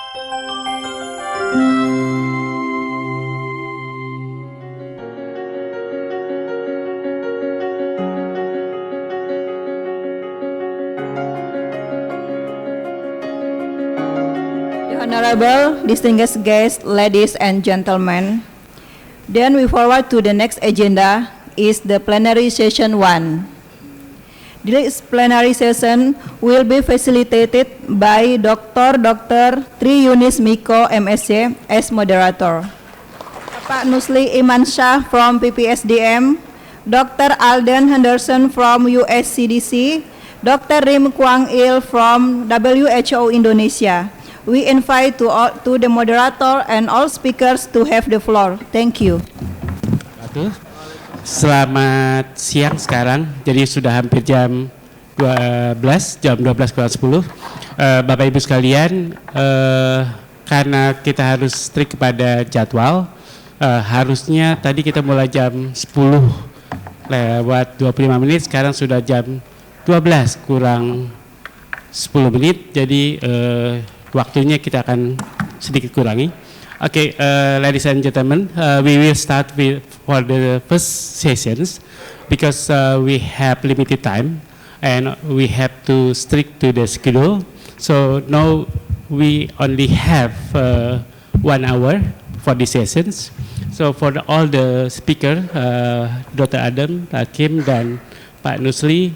Honorable, distinguished guests, ladies and gentlemen, then we forward to the next agenda is the plenary session 1. This plenary session will be facilitated by Dr. Tri Yunis Miko, MSc, as moderator. Pak Nusli Iman Shah from PPSDM, Dr. Alden Henderson from USCDC, Dr. Rim Kwang Il from WHO Indonesia. We invite to the moderator and all speakers to have the floor. Thank you. Selamat siang sekarang, jadi sudah hampir jam 12, jam 12:10. Bapak Ibu sekalian, karena kita harus strict kepada jadwal, harusnya tadi kita mulai jam 10 lewat 25 menit, sekarang sudah jam 12 kurang 10 menit, jadi waktunya kita akan sedikit kurangi. Okay, ladies and gentlemen, we will start for the first sessions because we have limited time and we have to stick to the schedule. So now we only have 1 hour for the sessions. So for all the speaker, Dr. Adam, Pak Kim, dan Pak Nusli,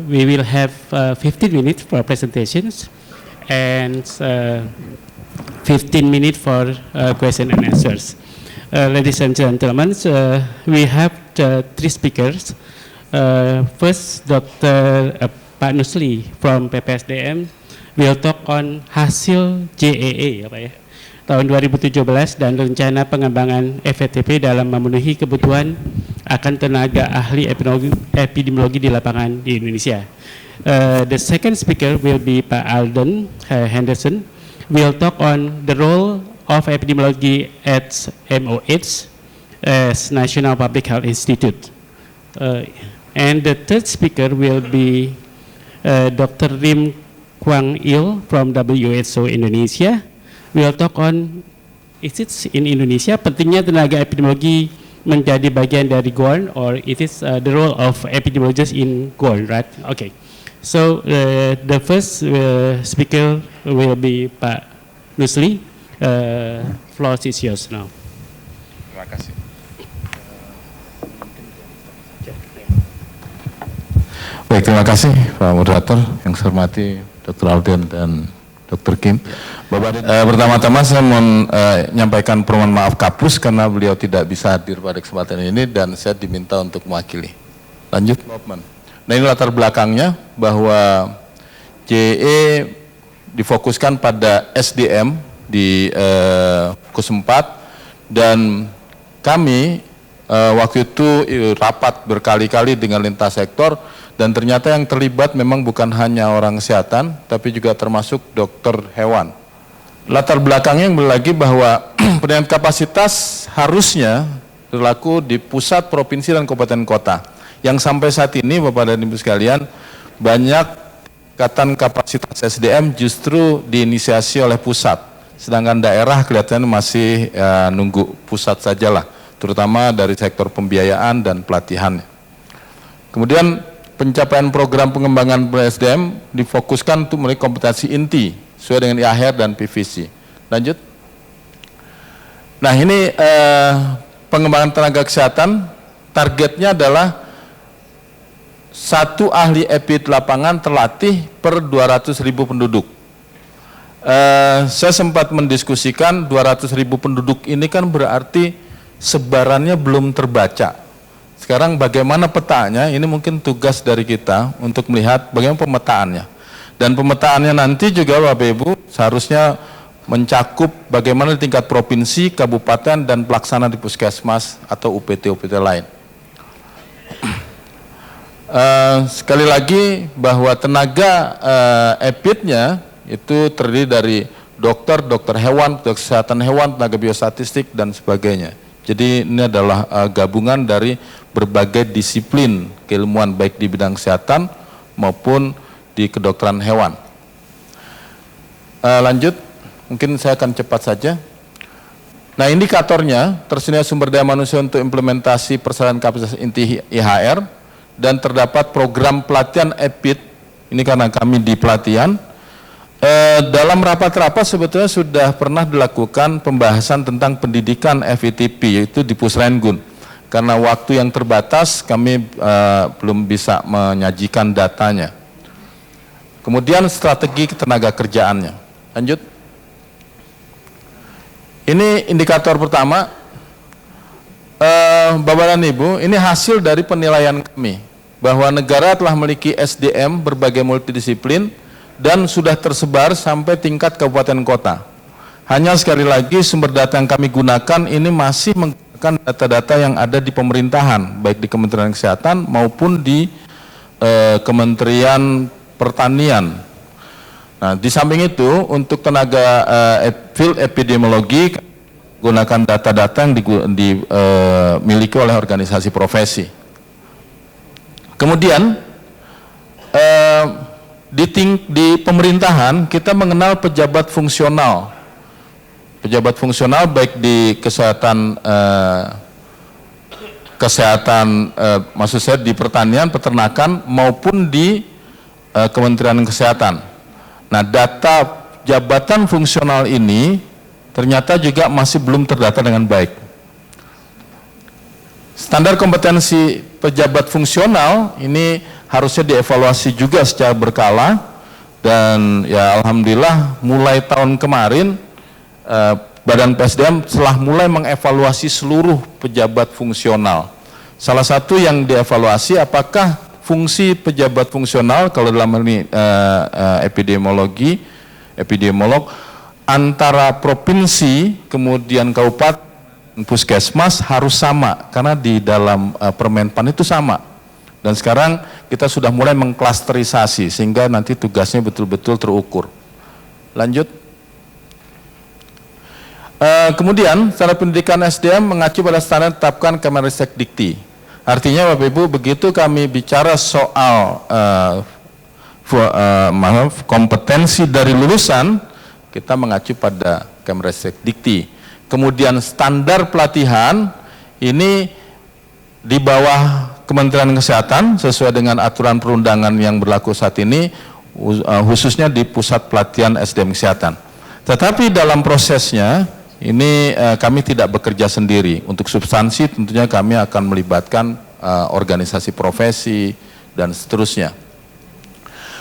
we will have 15 minutes for presentations and 15 minutes for question and answers. Ladies and gentlemen, we have 3 speakers. First, Dr. Pak Nusli from PPSDM will talk on hasil JEE tahun 2017 dan rencana pengembangan FETP dalam memenuhi kebutuhan akan tenaga ahli epidemiologi di lapangan di Indonesia. The second speaker will be Pak Alden Henderson. Will talk on the role of epidemiology at MOH as National Public Health Institute. And the third speaker will be Dr. Rim Kwang Il from WHO Indonesia. Will talk on, is it in Indonesia, pentingnya tenaga epidemiologi menjadi bagian dari GORN, or it is the role of epidemiologists in GORN, right? Okay. So the first speaker will be Pak Nusli. Floor is yours now. Terima kasih. Baik, terima kasih Pak Moderator, yang saya hormati Dr. Alden dan Dr. Kim. Pertama-tama saya mau menyampaikan permohonan maaf kapus karena beliau tidak bisa hadir pada kesempatan ini dan saya diminta untuk mewakili. Lanjut, nah ini latar belakangnya bahwa JE difokuskan pada SDM di Kusumpat dan kami waktu itu rapat berkali-kali dengan lintas sektor dan ternyata yang terlibat memang bukan hanya orang kesehatan tapi juga termasuk dokter hewan. Latar belakangnya yang lagi bahwa peningkatan kapasitas harusnya berlaku di pusat, provinsi, dan kabupaten kota. Yang sampai saat ini Bapak dan Ibu sekalian, banyak tingkatan kapasitas SDM justru diinisiasi oleh pusat, sedangkan daerah kelihatannya masih nunggu pusat sajalah, terutama dari sektor pembiayaan dan pelatihan. Kemudian pencapaian program pengembangan SDM difokuskan untuk memiliki kompetensi inti sesuai dengan IAHER dan PVC. Lanjut. Nah ini pengembangan tenaga kesehatan, targetnya adalah 1 ahli epid lapangan terlatih per 200.000 penduduk. Saya sempat mendiskusikan 200.000 penduduk ini kan berarti sebarannya belum terbaca. Sekarang bagaimana petanya, ini mungkin tugas dari kita untuk melihat bagaimana pemetaannya. Dan pemetaannya nanti juga Bapak Ibu seharusnya mencakup bagaimana di tingkat provinsi, kabupaten, dan pelaksana di puskesmas atau UPT-UPT lain. Sekali lagi bahwa tenaga epidnya itu terdiri dari dokter, dokter hewan, dokter kesehatan hewan, tenaga biostatistik, dan sebagainya. Jadi ini adalah gabungan dari berbagai disiplin keilmuan baik di bidang kesehatan maupun di kedokteran hewan. Lanjut. Mungkin saya akan cepat saja. Nah, indikatornya tersedia sumber daya manusia untuk implementasi persyaratan kapasitas inti IHR dan terdapat program pelatihan EPID. Ini karena kami di pelatihan. Dalam rapat-rapat sebetulnya sudah pernah dilakukan pembahasan tentang pendidikan FETP, yaitu di Pusrengun. Karena waktu yang terbatas kami belum bisa menyajikan datanya. Kemudian strategi ketenaga kerjaannya. Lanjut. Ini indikator pertama, Bapak dan Ibu, ini hasil dari penilaian kami, bahwa negara telah memiliki SDM berbagai multidisiplin dan sudah tersebar sampai tingkat kabupaten kota. Hanya sekali lagi sumber data yang kami gunakan ini masih menggunakan data-data yang ada di pemerintahan, baik di Kementerian Kesehatan maupun di Kementerian Pertanian. Nah, di samping itu untuk tenaga field epidemiologi gunakan data-data yang dimiliki oleh organisasi profesi. Kemudian di pemerintahan kita mengenal pejabat fungsional. Pejabat fungsional baik di kesehatan maksud saya di pertanian, peternakan maupun di Kementerian Kesehatan. Nah, data jabatan fungsional ini ternyata juga masih belum terdata dengan baik. Standar kompetensi pejabat fungsional ini harusnya dievaluasi juga secara berkala, dan ya alhamdulillah mulai tahun kemarin Badan PSDM telah mulai mengevaluasi seluruh pejabat fungsional. Salah satu yang dievaluasi apakah fungsi pejabat fungsional, kalau dalam ini epidemiolog, antara provinsi kemudian kabupaten puskesmas harus sama, karena di dalam Permenpan itu sama. Dan sekarang kita sudah mulai mengklasterisasi sehingga nanti tugasnya betul-betul terukur. Lanjut. Kemudian standar pendidikan SDM mengacu pada standar ditetapkan Kemenristek Dikti. Artinya Bapak Ibu, begitu kami bicara soal kompetensi dari lulusan, kita mengacu pada Kemenristek Dikti. Kemudian standar pelatihan ini di bawah Kementerian Kesehatan sesuai dengan aturan perundangan yang berlaku saat ini, khususnya di Pusat Pelatihan SDM Kesehatan. Tetapi dalam prosesnya ini kami tidak bekerja sendiri. Untuk substansi tentunya kami akan melibatkan organisasi profesi dan seterusnya.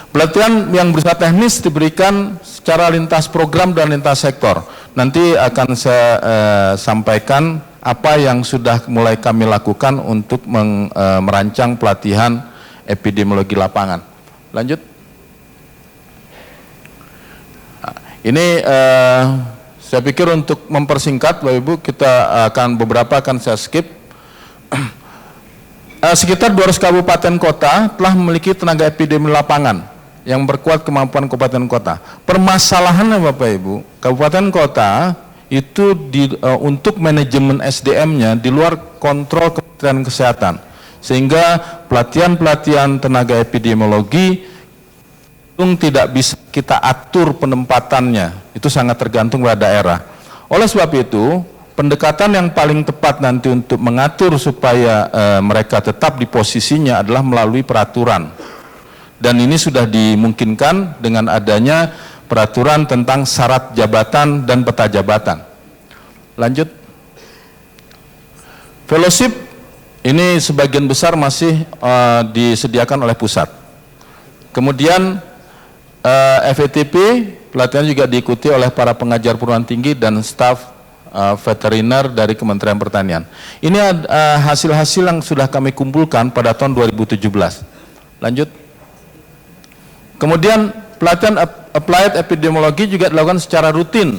Pelatihan yang bersifat teknis diberikan secara lintas program dan lintas sektor. Nanti akan saya sampaikan apa yang sudah mulai kami lakukan untuk merancang pelatihan epidemiologi lapangan. Lanjut. Nah, ini saya pikir untuk mempersingkat Bapak Ibu, kita akan beberapa akan saya skip. Sekitar 200 kabupaten kota telah memiliki tenaga epidemiologi lapangan yang berkuat kemampuan kabupaten kota. Permasalahannya Bapak Ibu, kabupaten kota itu untuk manajemen SDM-nya di luar kontrol Kementerian Kesehatan, sehingga pelatihan-pelatihan tenaga epidemiologi tidak bisa kita atur penempatannya, itu sangat tergantung pada daerah. Oleh sebab itu, pendekatan yang paling tepat nanti untuk mengatur supaya mereka tetap di posisinya adalah melalui peraturan. Dan ini sudah dimungkinkan dengan adanya peraturan tentang syarat jabatan dan peta jabatan. Lanjut. Fellowship ini sebagian besar masih disediakan oleh pusat. Kemudian FETP pelatihan juga diikuti oleh para pengajar perguruan tinggi dan staf veteriner dari Kementerian Pertanian. Ini hasil-hasil yang sudah kami kumpulkan pada tahun 2017. Lanjut. Kemudian pelatihan applied epidemiologi juga dilakukan secara rutin.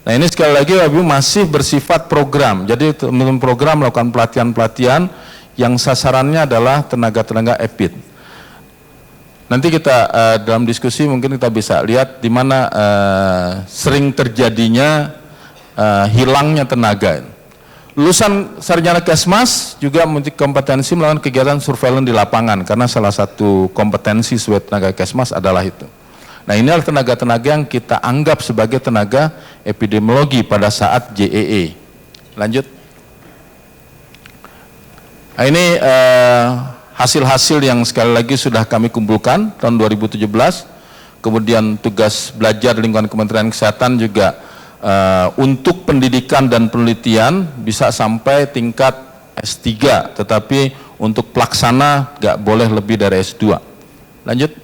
Nah, ini sekali lagi Bapak Ibu masih bersifat program. Jadi teman-teman program melakukan pelatihan-pelatihan yang sasarannya adalah tenaga-tenaga epid. Nanti kita dalam diskusi mungkin kita bisa lihat di mana sering terjadinya hilangnya tenaga. Lulusan sarjana Kesmas juga memiliki kompetensi melakukan kegiatan surveillance di lapangan, karena salah satu kompetensi sebagai tenaga Kesmas adalah itu. Nah, ini adalah tenaga-tenaga yang kita anggap sebagai tenaga epidemiologi pada saat JEE. Lanjut. Nah, ini hasil-hasil yang sekali lagi sudah kami kumpulkan tahun 2017. Kemudian tugas belajar lingkungan Kementerian Kesehatan juga untuk pendidikan dan penelitian bisa sampai tingkat S3, tetapi untuk pelaksana nggak boleh lebih dari S2. Lanjut.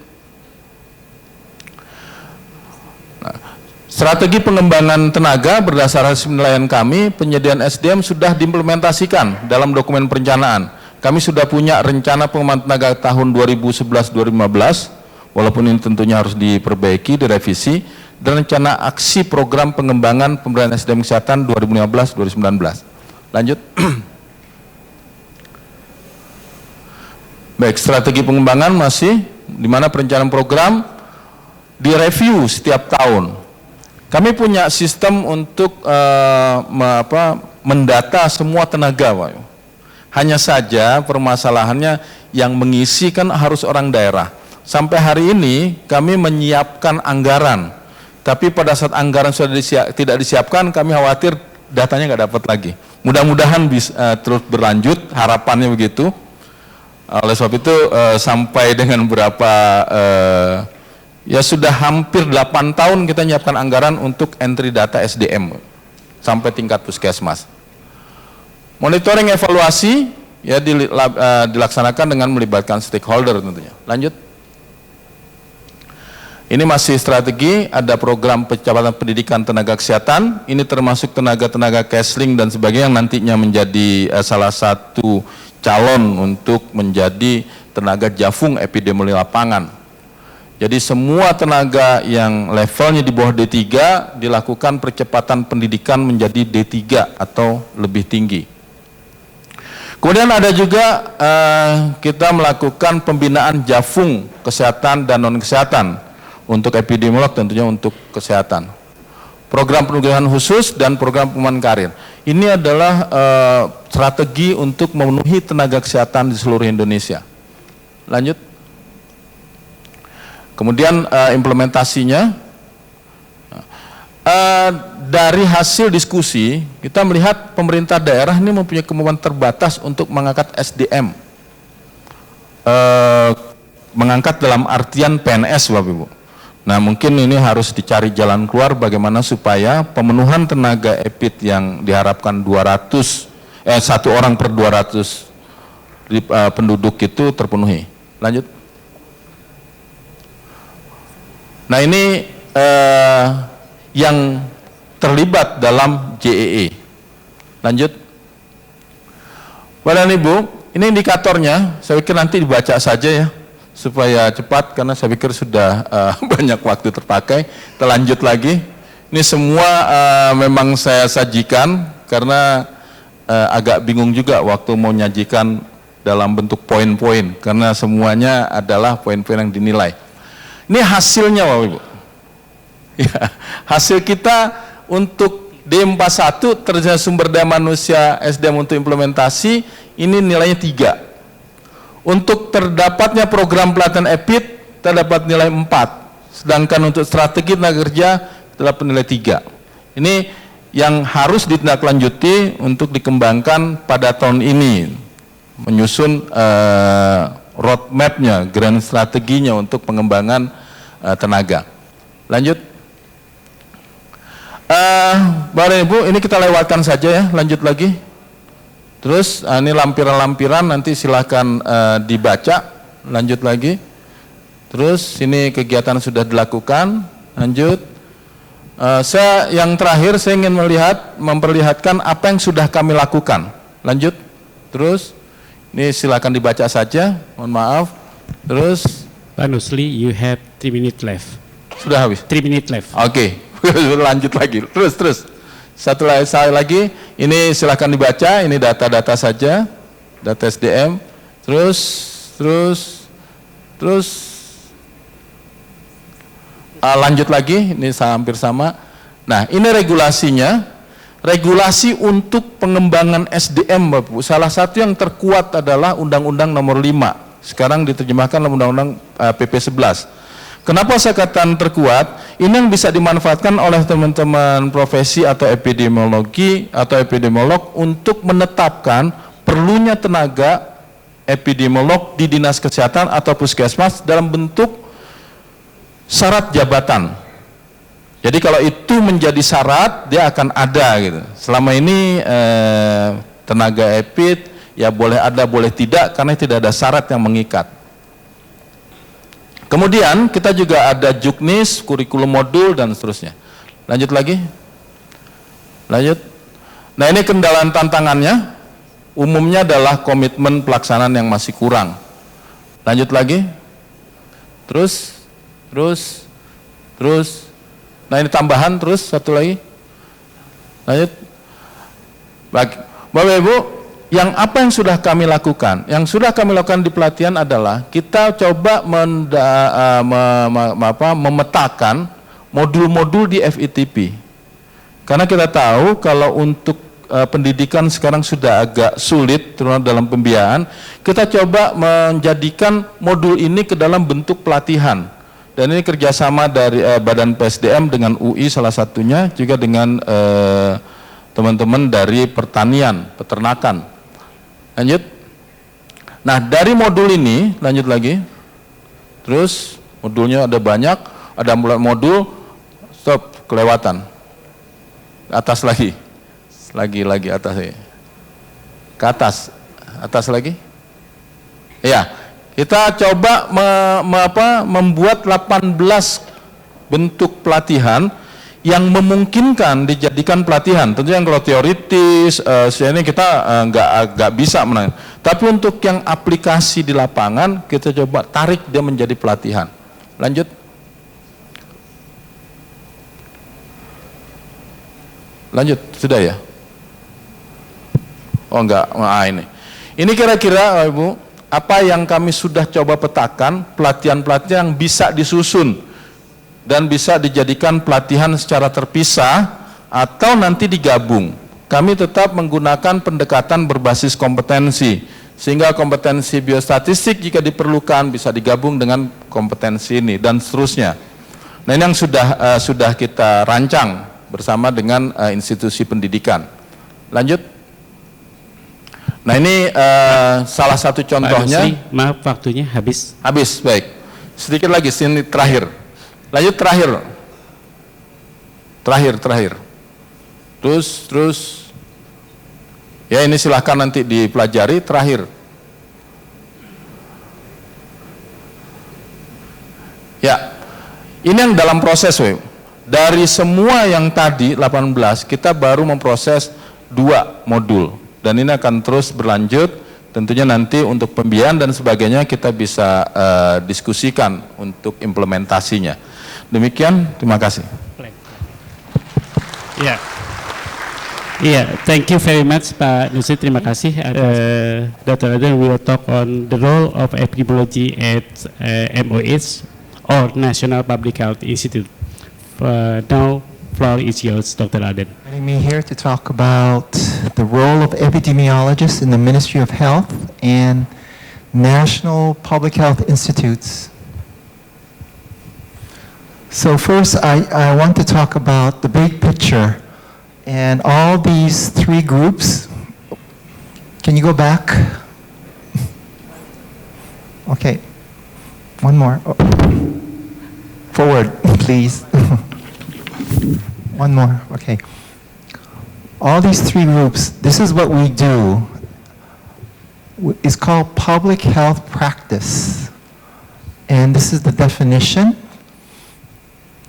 Strategi pengembangan tenaga berdasarkan hasil penilaian kami, penyediaan SDM sudah diimplementasikan dalam dokumen perencanaan. Kami sudah punya rencana pengembangan tenaga tahun 2011-2015, walaupun ini tentunya harus diperbaiki, direvisi, dan rencana aksi program pengembangan pemberdayaan SDM kesehatan 2015-2019. Lanjut. Baik, strategi pengembangan masih, di mana perencanaan program direview setiap tahun. Kami punya sistem untuk mendata semua tenaga, Pak. Hanya saja permasalahannya yang mengisi kan harus orang daerah. Sampai hari ini kami menyiapkan anggaran, tapi pada saat anggaran sudah tidak disiapkan, kami khawatir datanya nggak dapat lagi. Mudah-mudahan bisa terus berlanjut, harapannya begitu. Oleh sebab itu sampai dengan berapa ya sudah hampir 8 tahun kita menyiapkan anggaran untuk entry data SDM sampai tingkat puskesmas. Monitoring evaluasi ya dilaksanakan dengan melibatkan stakeholder tentunya. Lanjut. Ini masih strategi, ada program percepatan pendidikan tenaga kesehatan. Ini termasuk tenaga-tenaga counseling dan sebagainya yang nantinya menjadi salah satu calon untuk menjadi tenaga jafung epidemiologi lapangan. Jadi semua tenaga yang levelnya di bawah D3 dilakukan percepatan pendidikan menjadi D3 atau lebih tinggi. Kemudian ada juga kita melakukan pembinaan jafung kesehatan dan non-kesehatan untuk epidemiolog, tentunya untuk kesehatan. Program penugasan khusus dan program pengembangan karir. Ini adalah strategi untuk memenuhi tenaga kesehatan di seluruh Indonesia. Lanjut. Kemudian implementasinya, dari hasil diskusi kita melihat pemerintah daerah ini mempunyai kemampuan terbatas untuk mengangkat SDM, mengangkat dalam artian PNS, Bapak Ibu. Nah, mungkin ini harus dicari jalan keluar bagaimana supaya pemenuhan tenaga epid yang diharapkan 1 orang per 200 penduduk itu terpenuhi. Lanjut. Nah, ini yang terlibat dalam JEE. Lanjut. Bapak dan Ibu, ini indikatornya, saya pikir nanti dibaca saja ya, supaya cepat, karena saya pikir sudah banyak waktu terpakai. Kita lanjut lagi. Ini semua memang saya sajikan, karena agak bingung juga waktu mau nyajikan dalam bentuk poin-poin, karena semuanya adalah poin-poin yang dinilai. Ini hasilnya, Bapak Ibu. Ya, hasil kita untuk D41 terjadi sumber daya manusia SDM untuk implementasi, ini nilainya 3. Untuk terdapatnya program pelatihan EPID terdapat nilai 4. Sedangkan untuk strategi tenaga kerja terdapat nilai 3. Ini yang harus ditindaklanjuti untuk dikembangkan pada tahun ini, menyusun roadmap-nya, grand strateginya untuk pengembangan tenaga. Lanjut. Bapak dan Ibu, ini kita lewatkan saja ya, lanjut lagi. Terus ini lampiran-lampiran, nanti silahkan dibaca. Lanjut lagi. Terus ini kegiatan sudah dilakukan. Lanjut. Yang terakhir saya ingin memperlihatkan apa yang sudah kami lakukan. Lanjut. Terus ini silakan dibaca saja, mohon maaf. Terus Pak Nusli, you have 3 minutes left. Sudah habis? 3 minutes left. Oke, lanjut lagi. Terus. Satu lagi, ini silakan dibaca, ini data-data saja, data SDM. Terus lanjut lagi, ini hampir sama. Nah, ini regulasinya. Regulasi untuk pengembangan SDM, Bapak Ibu. Salah satu yang terkuat adalah Undang-Undang Nomor 5. Sekarang diterjemahkan dalam Undang-Undang PP 11. Kenapa saya katakan terkuat? Ini yang bisa dimanfaatkan oleh teman-teman profesi atau epidemiologi atau epidemiolog untuk menetapkan perlunya tenaga epidemiolog di dinas kesehatan atau puskesmas dalam bentuk syarat jabatan. Jadi kalau itu menjadi syarat, dia akan ada gitu. Selama ini tenaga epid ya boleh ada, boleh tidak, karena tidak ada syarat yang mengikat. Kemudian kita juga ada juknis, kurikulum modul, dan seterusnya. Lanjut lagi. Lanjut. Nah, ini kendala tantangannya. Umumnya adalah komitmen pelaksanaan yang masih kurang. Lanjut lagi. Terus. Nah, ini tambahan, terus satu lagi. Lanjut. Bapak Ibu, apa yang sudah kami lakukan? Yang sudah kami lakukan di pelatihan adalah kita coba memetakan modul-modul di FETP. Karena kita tahu kalau untuk pendidikan sekarang sudah agak sulit, terutama dalam pembiayaan, kita coba menjadikan modul ini ke dalam bentuk pelatihan. Dan ini kerjasama dari Badan PSDM dengan UI salah satunya, juga dengan teman-teman dari pertanian, peternakan. Lanjut. Nah, dari modul ini, lanjut lagi. Terus modulnya ada banyak, ada modul, stop, kelewatan. Atas lagi. Lagi atas. Ke atas lagi. Ya, kita coba membuat 18 bentuk pelatihan yang memungkinkan dijadikan pelatihan. Tentunya yang kalau teoritis, ini kita nggak bisa menang. Tapi untuk yang aplikasi di lapangan, kita coba tarik dia menjadi pelatihan. Lanjut. Lanjut, sudah ya? Oh enggak, ini. Ini kira-kira Ibu, apa yang kami sudah coba petakan, pelatihan-pelatihan yang bisa disusun dan bisa dijadikan pelatihan secara terpisah atau nanti digabung. Kami tetap menggunakan pendekatan berbasis kompetensi, sehingga kompetensi biostatistik jika diperlukan bisa digabung dengan kompetensi ini dan seterusnya. Nah, ini yang sudah kita rancang bersama dengan institusi pendidikan. Lanjut. Nah, ini salah satu contohnya. Pak Nusri, maaf waktunya habis. Habis, baik. Sedikit lagi, sini terakhir. Lanjut terakhir. Terus. Ya, ini silahkan nanti dipelajari. Terakhir. Ya, ini yang dalam proses, dari semua yang tadi 18, kita baru memproses 2 modul. Dan ini akan terus berlanjut. Tentunya nanti untuk pembiayaan dan sebagainya kita bisa diskusikan untuk implementasinya. Demikian, terima kasih. Thank you very much Pak Nusri, terima kasih. Dr. Aden will talk on the role of epidemiology at MOH or National Public Health Institute. Now, floor is yours, Dr. Aden. Joining me here to talk about the role of epidemiologists in the Ministry of Health and National Public Health Institutes. So first, I want to talk about the big picture and all these 3 groups. Can you go back? Okay, one more. Forward, please. One more, okay. All these 3 groups, this is what we do. It's called public health practice. And this is the definition.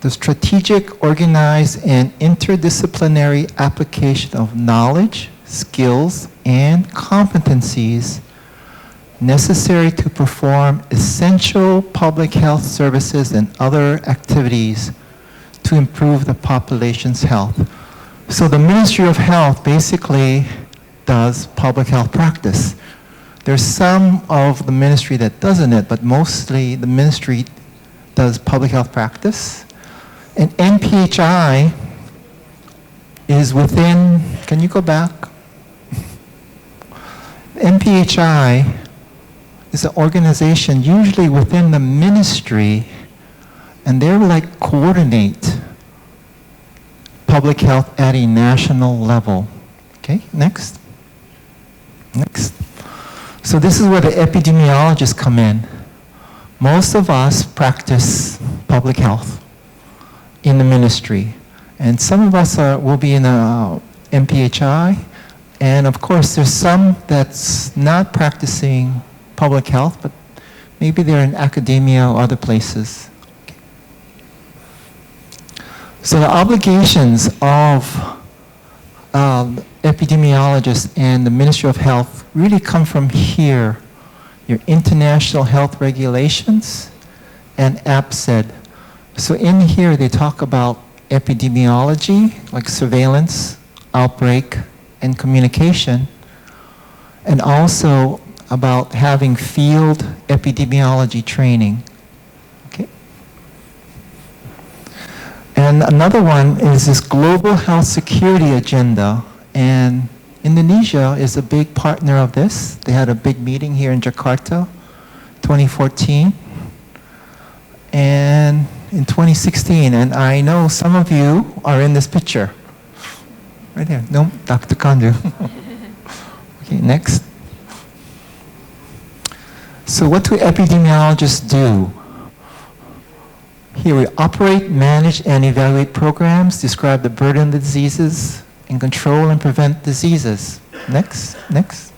The strategic, organized, and interdisciplinary application of knowledge, skills, and competencies necessary to perform essential public health services and other activities to improve the population's health. So the Ministry of Health basically does public health practice. There's some of the ministry that doesn't it, but mostly the ministry does public health practice. And NPHI is within, can you go back? NPHI is an organization usually within the ministry and they're like coordinate public health at a national level. Okay, next. Next. So this is where the epidemiologists come in. Most of us practice public health in the ministry, and some of us will be in a MPHI, and of course there's some that's not practicing public health, but maybe they're in academia or other places. Okay. So the obligations of epidemiologists and the Ministry of Health really come from here, your international health regulations and APSED. So in here they talk about epidemiology, like surveillance, outbreak, and communication, and also about having field epidemiology training. Okay. And another one is this global health security agenda, and Indonesia is a big partner of this. They had a big meeting here in Jakarta, 2014, and in 2016, and I know some of you are in this picture. Right there. No, Dr. Kandu. Okay, next. So what do epidemiologists do? Here we operate, manage, and evaluate programs, describe the burden of the diseases, and control and prevent diseases. Next, next.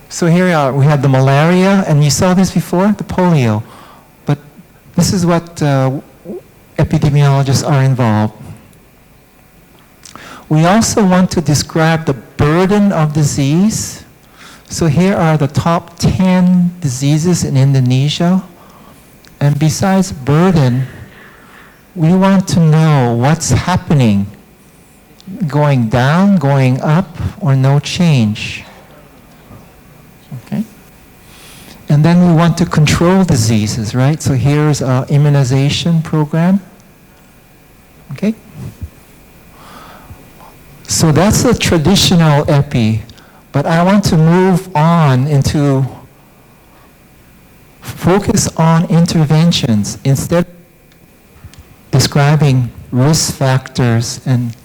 So here we have the malaria, and you saw this before, the polio. But this is what epidemiologists are involved. We also want to describe the burden of disease. So here are the top 10 diseases in Indonesia. And besides burden, we want to know what's happening, going down, going up, or no change. Okay? And then we want to control diseases, right? So here's our immunization program. Okay? So that's the traditional epi, but I want to move on into focus on interventions instead of describing risk factors, and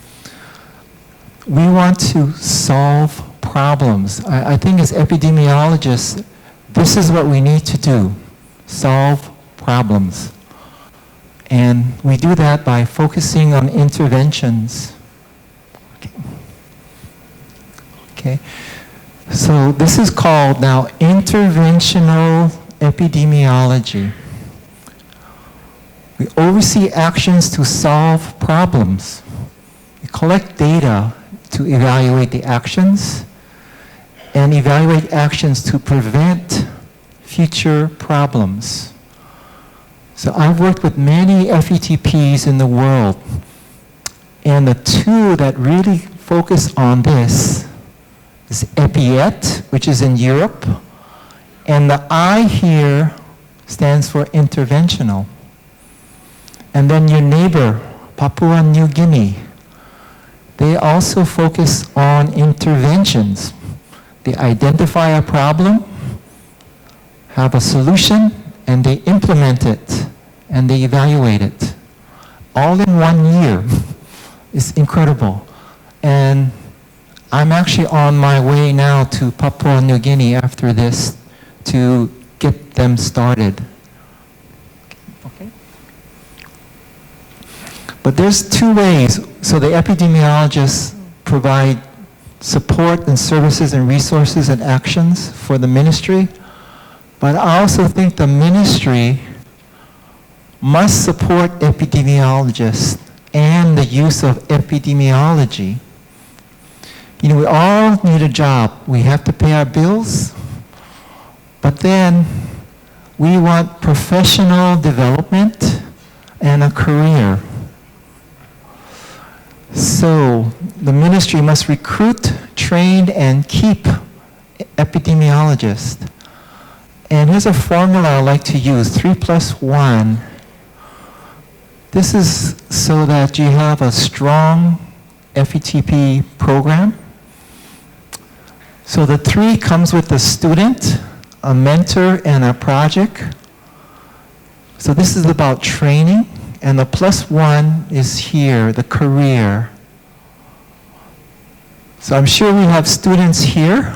we want to solve problems. I think as epidemiologists, this is what we need to do, solve problems. And we do that by focusing on interventions. Okay. So this is called now interventional epidemiology. We oversee actions to solve problems. We collect data to evaluate the actions and evaluate actions to prevent future problems. So I've worked with many FETPs in the world, and the two that really focus on this is EPIET, which is in Europe, and the I here stands for interventional. And then your neighbor, Papua New Guinea, they also focus on interventions. They identify a problem, have a solution, and they implement it, and they evaluate it. All in 1 year. It's incredible. And I'm actually on my way now to Papua New Guinea after this to get them started. Okay. But there's two ways. So the epidemiologists provide support and services and resources and actions for the ministry. But I also think the ministry must support epidemiologists and the use of epidemiology. You know, we all need a job. We have to pay our bills, but then we want professional development and a career. So the ministry must recruit, train, and keep epidemiologists. And here's a formula I like to use, 3+1. This is so that you have a strong FETP program. So the 3 comes with a student, a mentor, and a project. So this is about training, and the +1 is here, the career. So I'm sure we have students here.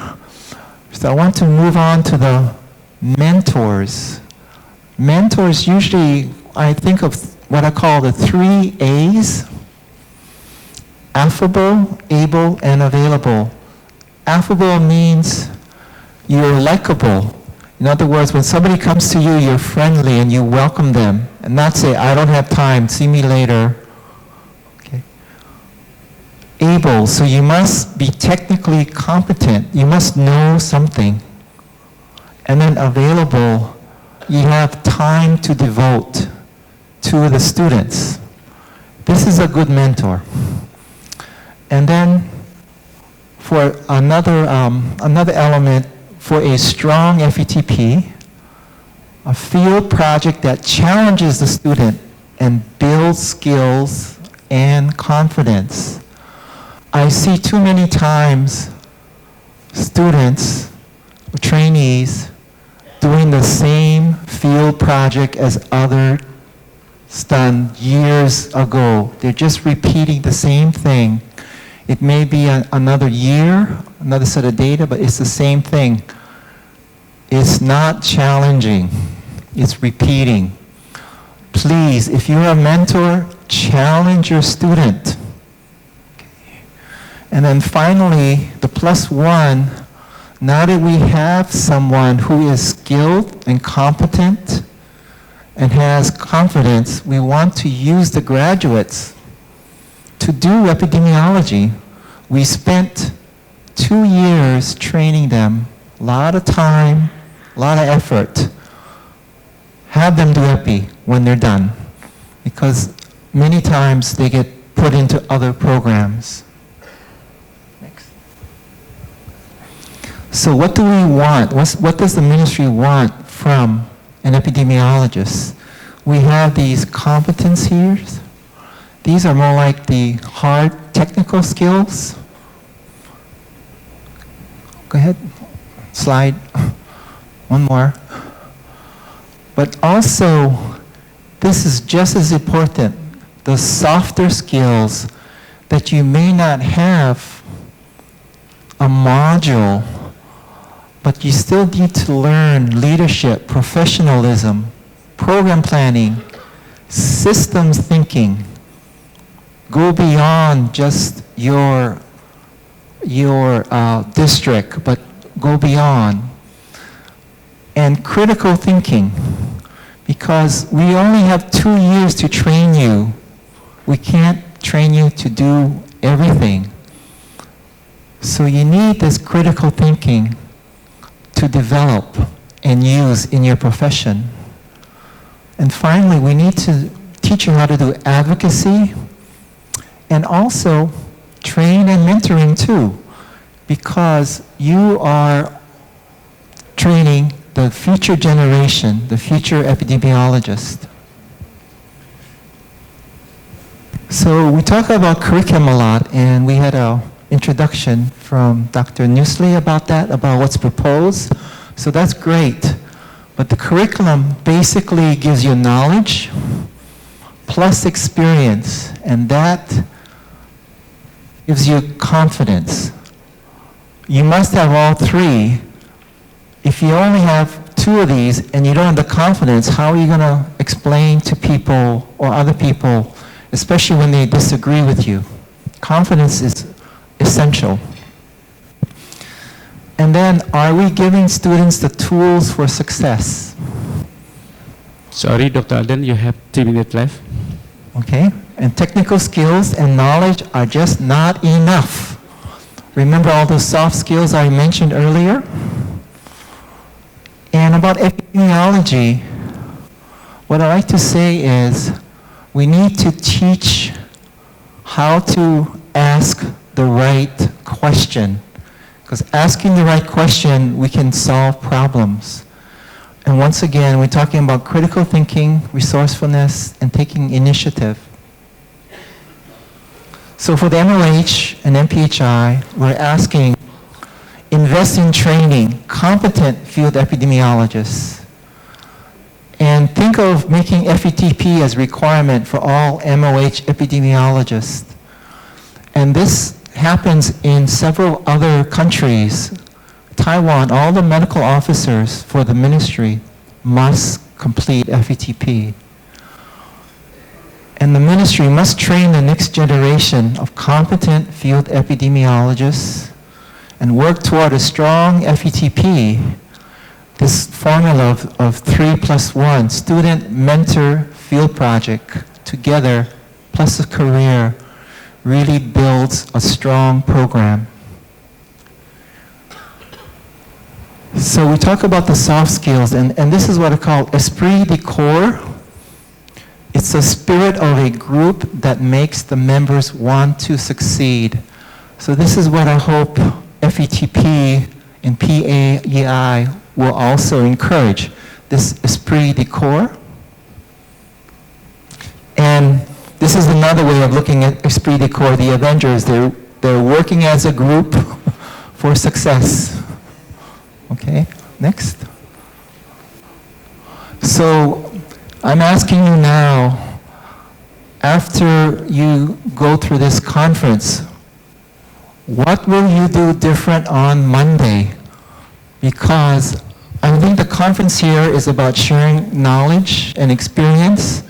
So I want to move on to the mentors. Mentors usually, I think of what I call the 3 A's: affable, able, and available. Affable means you're likable. In other words, when somebody comes to you, you're friendly and you welcome them, and not say, I don't have time, see me later. Okay. Able, so you must be technically competent. You must know something. And then available, you have time to devote to the students. This is a good mentor. And then for another element, for a strong FETP, a field project that challenges the student and builds skills and confidence. I see too many times students, trainees, doing the same field project as others done years ago. They're just repeating the same thing. It may be another year, another set of data, but it's the same thing. It's not challenging. It's repeating. Please, if you're a mentor, challenge your student. Okay. And then finally, the +1, now that we have someone who is skilled and competent and has confidence, we want to use the graduates to do epidemiology. We spent 2 years training them, a lot of time, a lot of effort. Have them do epi when they're done, because many times they get put into other programs. Next. So what do we want? What does the ministry want from an epidemiologist? We have these competence here. These are more like the hard technical skills. Go ahead, slide. One more. But also, this is just as important, the softer skills that you may not have a module, but you still need to learn leadership, professionalism, program planning, systems thinking. Go beyond just your district, but go beyond. And critical thinking, because we only have 2 years to train you. We can't train you to do everything. So you need this critical thinking to develop and use in your profession. And finally, we need to teach you how to do advocacy and also train and mentoring too, because you are training the future generation, the future epidemiologist. So we talk about curriculum a lot, and we had an introduction from Dr. Newsley about that, about what's proposed. So that's great. But the curriculum basically gives you knowledge plus experience, and that gives you confidence. You must have all 3. If you only have 2 of these and you don't have the confidence, how are you going to explain to people or other people, especially when they disagree with you? Confidence is essential. And then, are we giving students the tools for success? Sorry, Dr. Alden, you have 3 minutes left. Okay, and technical skills and knowledge are just not enough. Remember all those soft skills I mentioned earlier? And about epidemiology, what I like to say is we need to teach how to ask the right question. Because asking the right question, we can solve problems. And once again, we're talking about critical thinking, resourcefulness, and taking initiative. So for the MLH and MPHI, we're asking, invest in training competent field epidemiologists And think of making FETP as requirement for all MOH epidemiologists. And this happens in several other countries. Taiwan, all the medical officers for the ministry must complete FETP. And the ministry must train the next generation of competent field epidemiologists and work toward a strong FETP. This formula of 3+1, student, mentor, field project, together, plus a career, really builds a strong program. So we talk about the soft skills, and this is what I call esprit de corps. It's a spirit of a group that makes the members want to succeed. So this is what I hope FETP and PAEI will also encourage, this esprit de corps. And this is another way of looking at esprit de corps, the Avengers. They're working as a group for success. Okay, next. So I'm asking you now, after you go through this conference, what will you do different on Monday? Because I think the conference here is about sharing knowledge and experience,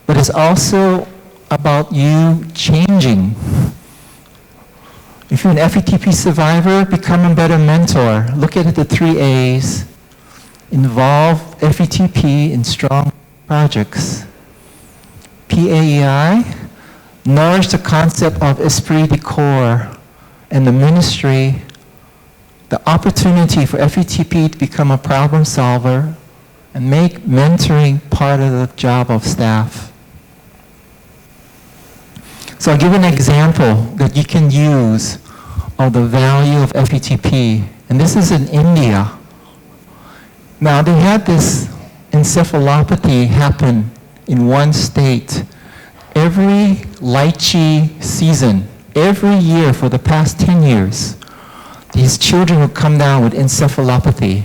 but it's also about you changing. If you're an FETP survivor, become a better mentor. Look at the 3 A's. Involve FETP in strong projects. PAEI, nourish the concept of esprit de corps and the ministry, the opportunity for FETP to become a problem solver and make mentoring part of the job of staff. So I'll give an example that you can use of the value of FETP. And this is in India. Now they had this encephalopathy happen in one state. Every lychee season, every year for the past 10 years, these children would come down with encephalopathy.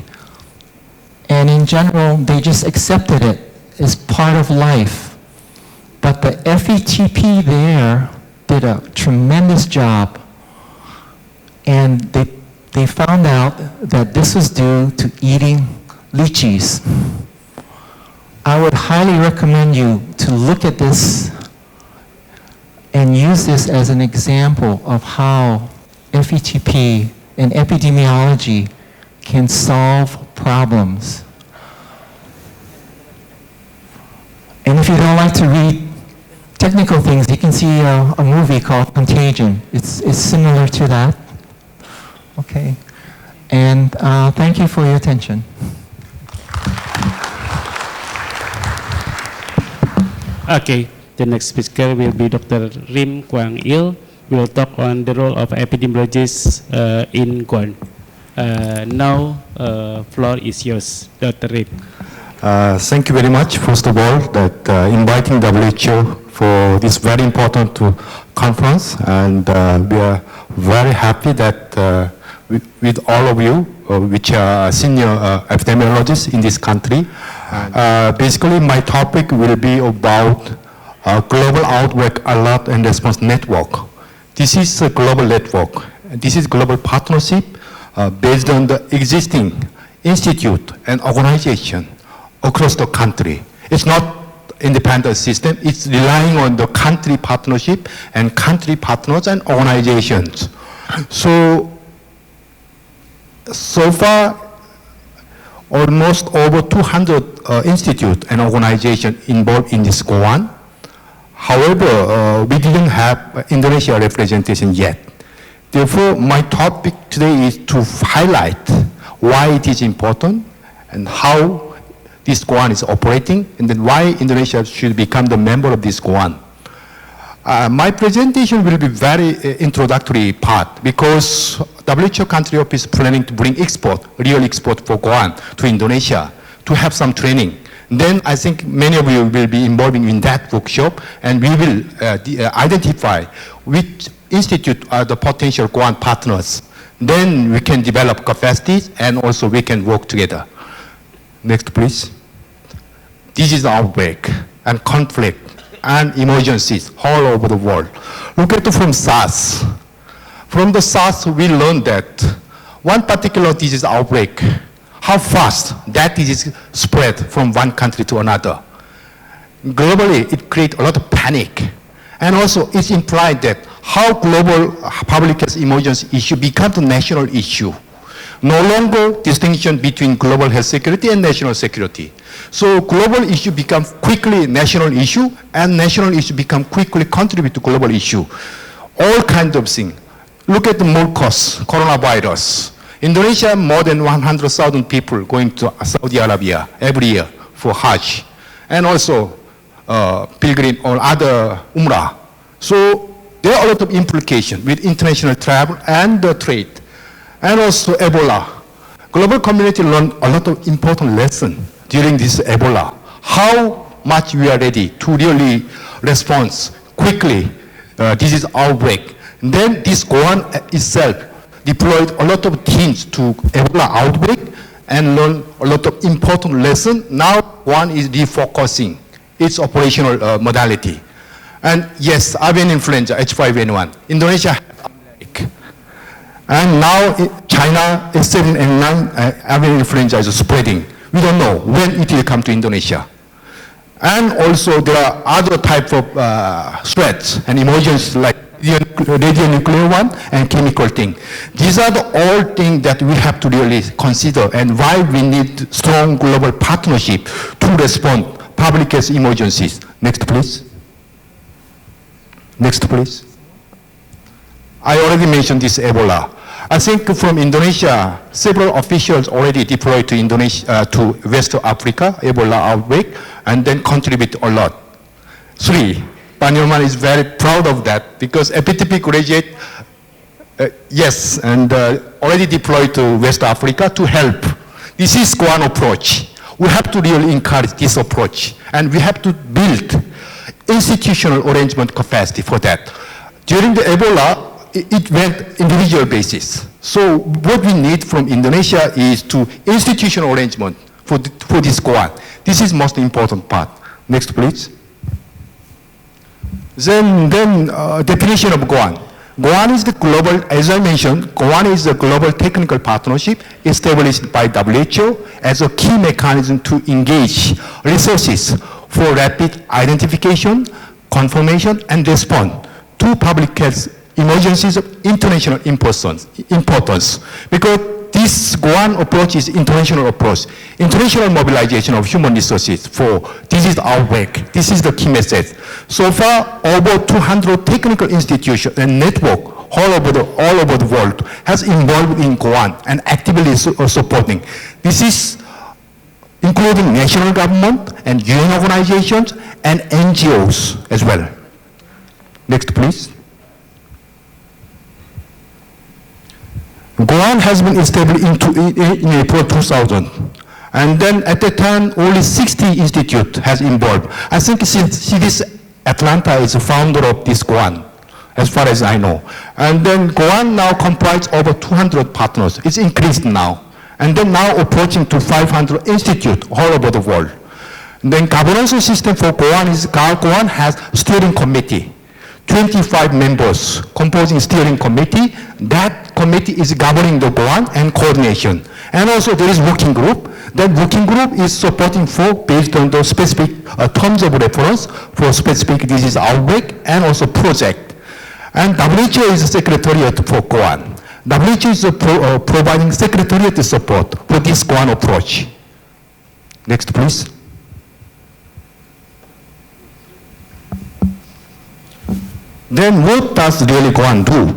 And in general, they just accepted it as part of life. But the FETP there did a tremendous job. And they found out that this was due to eating lychees. I would highly recommend you to look at this and use this as an example of how FETP and epidemiology can solve problems. And if you don't like to read technical things, you can see a movie called Contagion. It's similar to that. Okay. And thank you for your attention. Okay, the next speaker will be Dr. Rim Quang Il. Will talk on the role of epidemiologists in Guam. Now, floor is yours, Dr. Rim. Thank you very much, first of all, that inviting WHO for this very important conference, and we are very happy that with all of you, which are senior epidemiologists in this country. Basically, my topic will be about Global Outbreak Alert and Response Network. This is a global network. This is global partnership based on the existing institute and organization across the country. It's not independent system. It's relying on the country partnership and country partners and organizations. So far, almost over 200 institutes and organizations involved in this GOAN. However, we didn't have Indonesia representation yet. Therefore, my topic today is to highlight why it is important and how this GOAN is operating, and then why Indonesia should become the member of this GOAN. My presentation will be very introductory part, because WHO country office planning to bring real export for GOAN to Indonesia to have some training. Then I think many of you will be involved in that workshop, and we will identify which institute are the potential GOAN partners. Then we can develop capacities, and also we can work together. Next, please. disease outbreak and conflict and emergencies all over the world. Look at from SARS. From the SARS, we learned that one particular disease outbreak, how fast that disease spread from one country to another. Globally, it created a lot of panic. And also, it's implied that how global public health emergency issue becomes a national issue. No longer distinction between global health security and national security. So global issue become quickly national issue, and national issue become quickly contribute to global issue. All kinds of things. Look at the MOLCOS, coronavirus. Indonesia, more than 100,000 people going to Saudi Arabia every year for Hajj, and also pilgrim or other Umrah. So there are a lot of implications with international travel and trade, and also Ebola. Global community learned a lot of important lessons during this Ebola. How much we are ready to really respond quickly disease outbreak. And then this Goan itself deployed a lot of teams to Ebola outbreak and learned a lot of important lessons. Now one is refocusing its operational modality. And yes, avian influenza, H5N1, Indonesia had outbreak. And now China, H7N9 avian influenza is spreading. We don't know when it will come to Indonesia. And also there are other type of threats and emergencies like radionuclear one and chemical thing. These are the all things that we have to really consider, and why we need strong global partnership to respond public health emergencies. Next, please. Next, please. I already mentioned this Ebola. I think from Indonesia, several officials already deployed to Indonesia, to West Africa, Ebola outbreak, and then contribute a lot. 3, Pan Nyoman is very proud of that because FPTP graduate, yes, and already deployed to West Africa to help. This is Goan approach. We have to really encourage this approach, and we have to build institutional arrangement capacity for that. During the Ebola, it went individual basis. So what we need from Indonesia is to institutional arrangement for this Goan. This is most important part. Next, please. Then definition of Goan. Goan is the global, as I mentioned, Goan is a global technical partnership established by WHO as a key mechanism to engage resources for rapid identification, confirmation, and response to public health emergencies of international importance. Because this Goan approach is international approach. International mobilization of human resources for disease outbreak. This is the key message. So far, over 200 technical institutions and network all over the world has involved in Goan and actively supporting. This is including national government and UN organizations and NGOs as well. Next, please. Goan has been established in April 2000. And then at that time, only 60 institutes has involved. I think CDC Atlanta is the founder of this Goan, as far as I know. And then Goan now comprises over 200 partners. It's increased now. And then now approaching to 500 institutes all over the world. And then governance system for Goan is, Goan has steering committee. 25 members composing steering committee. That committee is governing the Goan and coordination. And also there is working group. That working group is supporting based on the specific terms of reference for specific disease outbreak and also project. And WHO is the secretariat for Goan. WHO is providing secretariat support for this Goan approach. Next, please. Then what does really Goan do?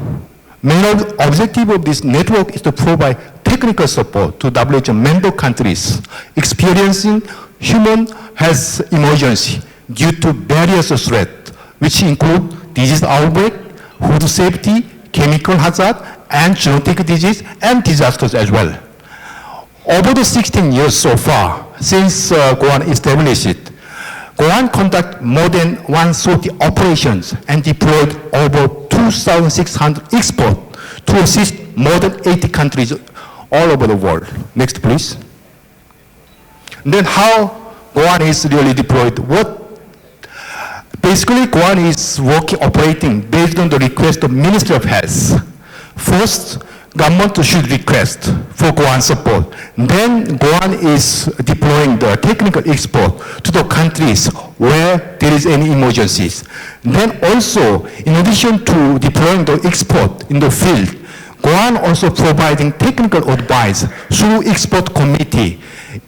Main objective of this network is to provide technical support to WHO member countries experiencing human health emergency due to various threats, which include disease outbreak, food safety, chemical hazard, and genetic disease and disasters as well. Over the 16 years so far, since Goan established, Goan conducted more than 130 operations and deployed over 2,600 experts to assist more than 80 countries all over the world. Next, please. And then how Goan is really deployed. Basically, Goan is operating based on the request of Ministry of Health. First, government should request for Goan support. Then Goan is deploying the technical expert to the countries where there is any emergencies. Then also, in addition to deploying the expert in the field, Goan also providing technical advice through expert committee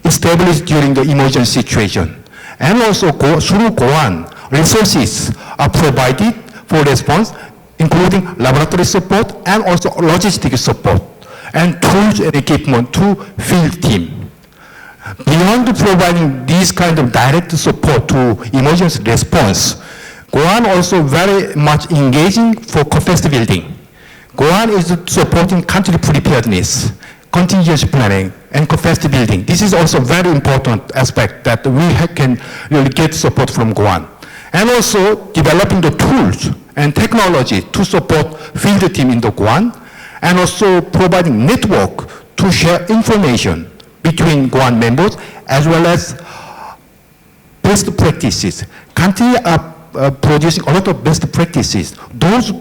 established during the emergency situation. And also through Goan, resources are provided for response, including laboratory support and also logistic support, and tools and equipment to field team. Beyond providing these kind of direct support to emergency response, Goan also very much engaging for capacity building. Goan is supporting country preparedness, contingency planning, and capacity building. This is also very important aspect that we can really get support from Goan. And also developing the tools and technology to support field team in the Goan, and also providing network to share information between Goan members, as well as best practices. Countries are producing a lot of best practices. Those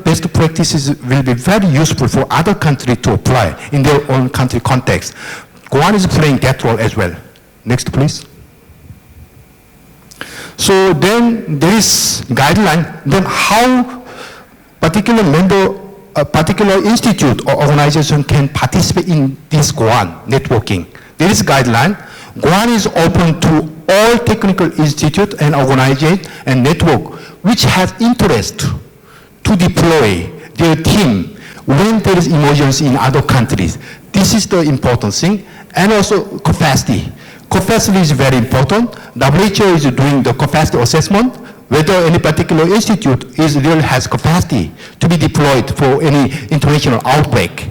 best practices will be very useful for other countries to apply in their own country context. Goan is playing that role as well. Next, please. So then there is guideline, then how particular member, a particular institute or organization can participate in this Goan networking. There is guideline. Goan is open to all technical institute and organization and network which have interest to deploy their team when there is emergency in other countries. This is the important thing. And also capacity. Capacity is very important. WHO is doing the capacity assessment, whether any particular institute really has capacity to be deployed for any international outbreak.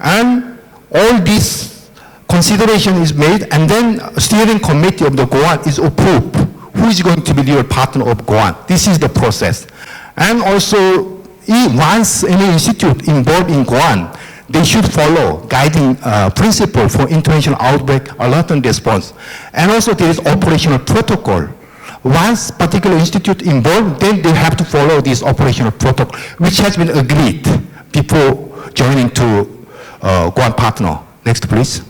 And all this consideration is made, and then steering committee of the Goan is approved. Who is going to be your partner of Goan? This is the process. And also, once any institute involved in Goan, they should follow guiding principle for international outbreak alert and response. And also there is operational protocol. Once particular institute involved, then they have to follow this operational protocol, which has been agreed before joining to Goan partner. Next, please.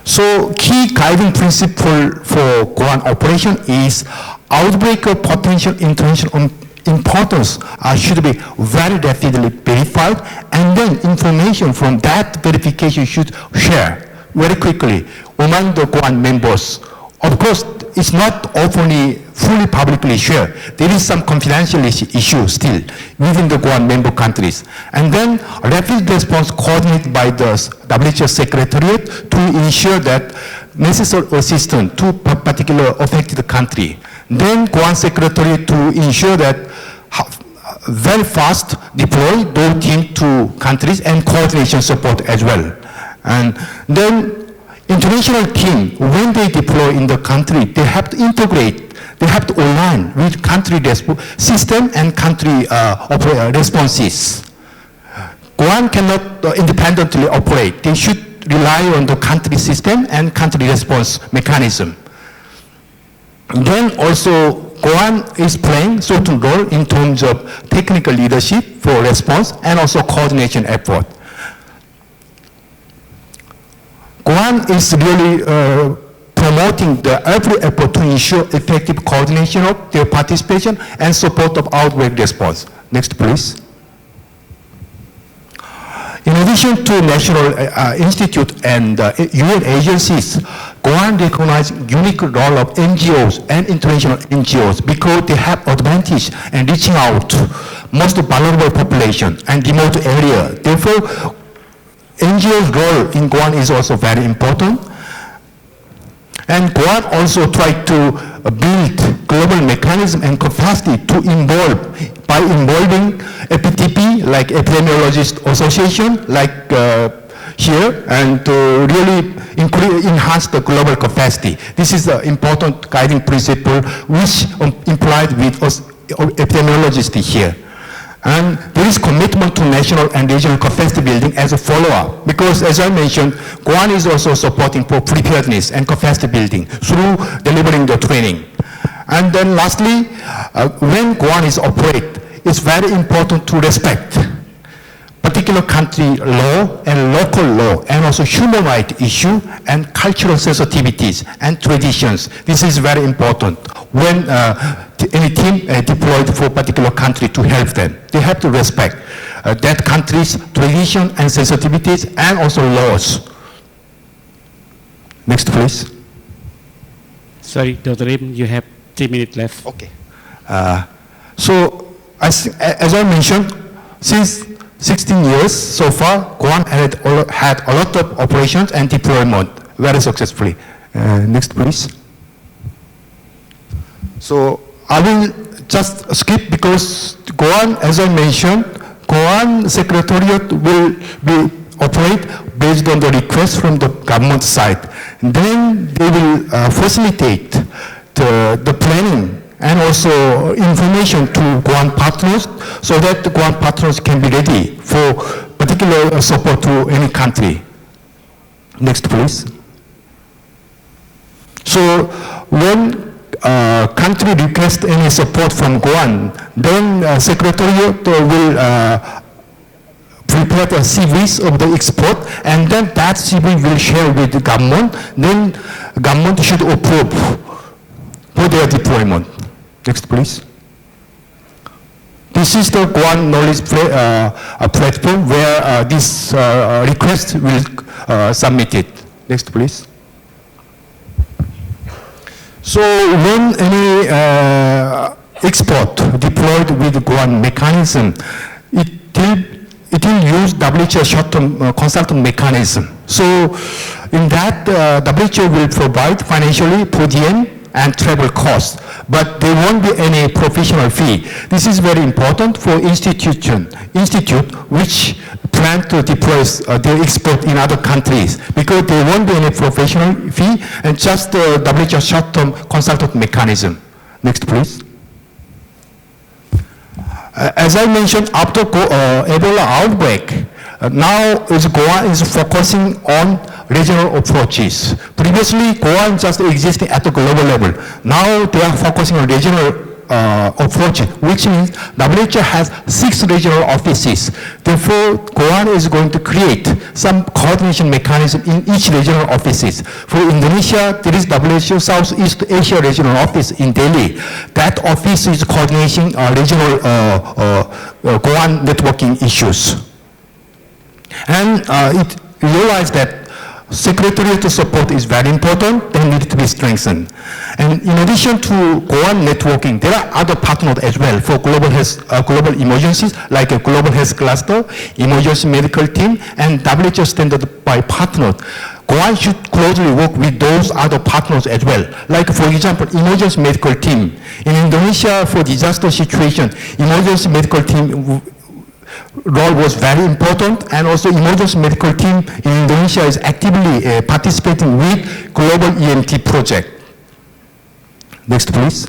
So key guiding principle for Goan operation is outbreak of potential international importance should be very rapidly verified, and then information from that verification should share very quickly among the Goan members. Of course, it's not openly, fully publicly shared. There is some confidentiality issue still within the Goan member countries. And then rapid response coordinated by the WHO Secretariat to ensure that necessary assistance to particular affected country. Then Goan Secretariat to ensure that very fast deploy those teams to countries and coordination support as well. And then international team, when they deploy in the country, they have to integrate, they have to align with country system and country responses. Goan cannot independently operate. They should rely on the country system and country response mechanism. Then also, Goan is playing certain role in terms of technical leadership for response and also coordination effort. Goan is really promoting every effort to ensure effective coordination of their participation and support of outbreak response. Next, please. In addition to national institute and UN agencies, Goan recognizes unique role of NGOs and international NGOs because they have advantage in reaching out to most vulnerable population and remote area. Therefore, NGO's role in Goan is also very important. And Goan also tried to build global mechanism and capacity to involve by involving EPTP, like Epidemiologist Association, like here, and to really enhance the global capacity. This is an important guiding principle which implied with us epidemiologists here. And there is commitment to national and regional capacity building as a follow-up, because as I mentioned, Goan is also supporting for preparedness and capacity building through delivering the training. And then lastly, when Goan is operate, it's very important to respect particular country law and local law, and also human rights issue and cultural sensitivities and traditions. This is very important when any team deployed for a particular country to help them. They have to respect that country's tradition and sensitivities and also laws. Next, please. Sorry, Dr. Lim, you have 3 minutes left. Okay. So, as I mentioned, since 16 years so far, Goan had a lot of operations and deployment very successfully. Next, please. So I will just skip because Goan, as I mentioned, Goan Secretariat will be operate based on the request from the government side. Then they will facilitate the planning and also information to Goan partners so that the Goan partners can be ready for particular support to any country. Next, please. So when country requests any support from Goan, then Secretariat will prepare the CVs of the export, and then that CV will share with the government. Then government should approve for their deployment. Next, please. This is the Goan knowledge platform where this request will submitted. Next, please. So when any export deployed with Goan mechanism, it will use WHO short-term consultant mechanism. So in that, WHO will provide financially per diem and travel costs, but there won't be any professional fee. This is very important for institute which plan to deploy their export in other countries, because there won't be any professional fee and just the WHO short-term consultant mechanism. Next, please. As I mentioned, after Ebola outbreak, now Goan is focusing on regional approaches. Previously, Goan just existed at the global level. Now they are focusing on regional approach, which means WHO has 6 regional offices. Therefore, Goan is going to create some coordination mechanism in each regional offices. For Indonesia, there is WHO Southeast Asia Regional Office in Delhi. That office is coordinating regional Goan networking issues. And it realized that Secretariat support is very important, they need to be strengthened. And in addition to Goan networking, there are other partners as well for global health, global emergencies, like a global health cluster, emergency medical team, and WHO standard by partners. Goan should closely work with those other partners as well. Like for example, emergency medical team. In Indonesia, for disaster situation, emergency medical team role was very important, and also emergency medical team in Indonesia is actively participating with global EMT project. Next, please.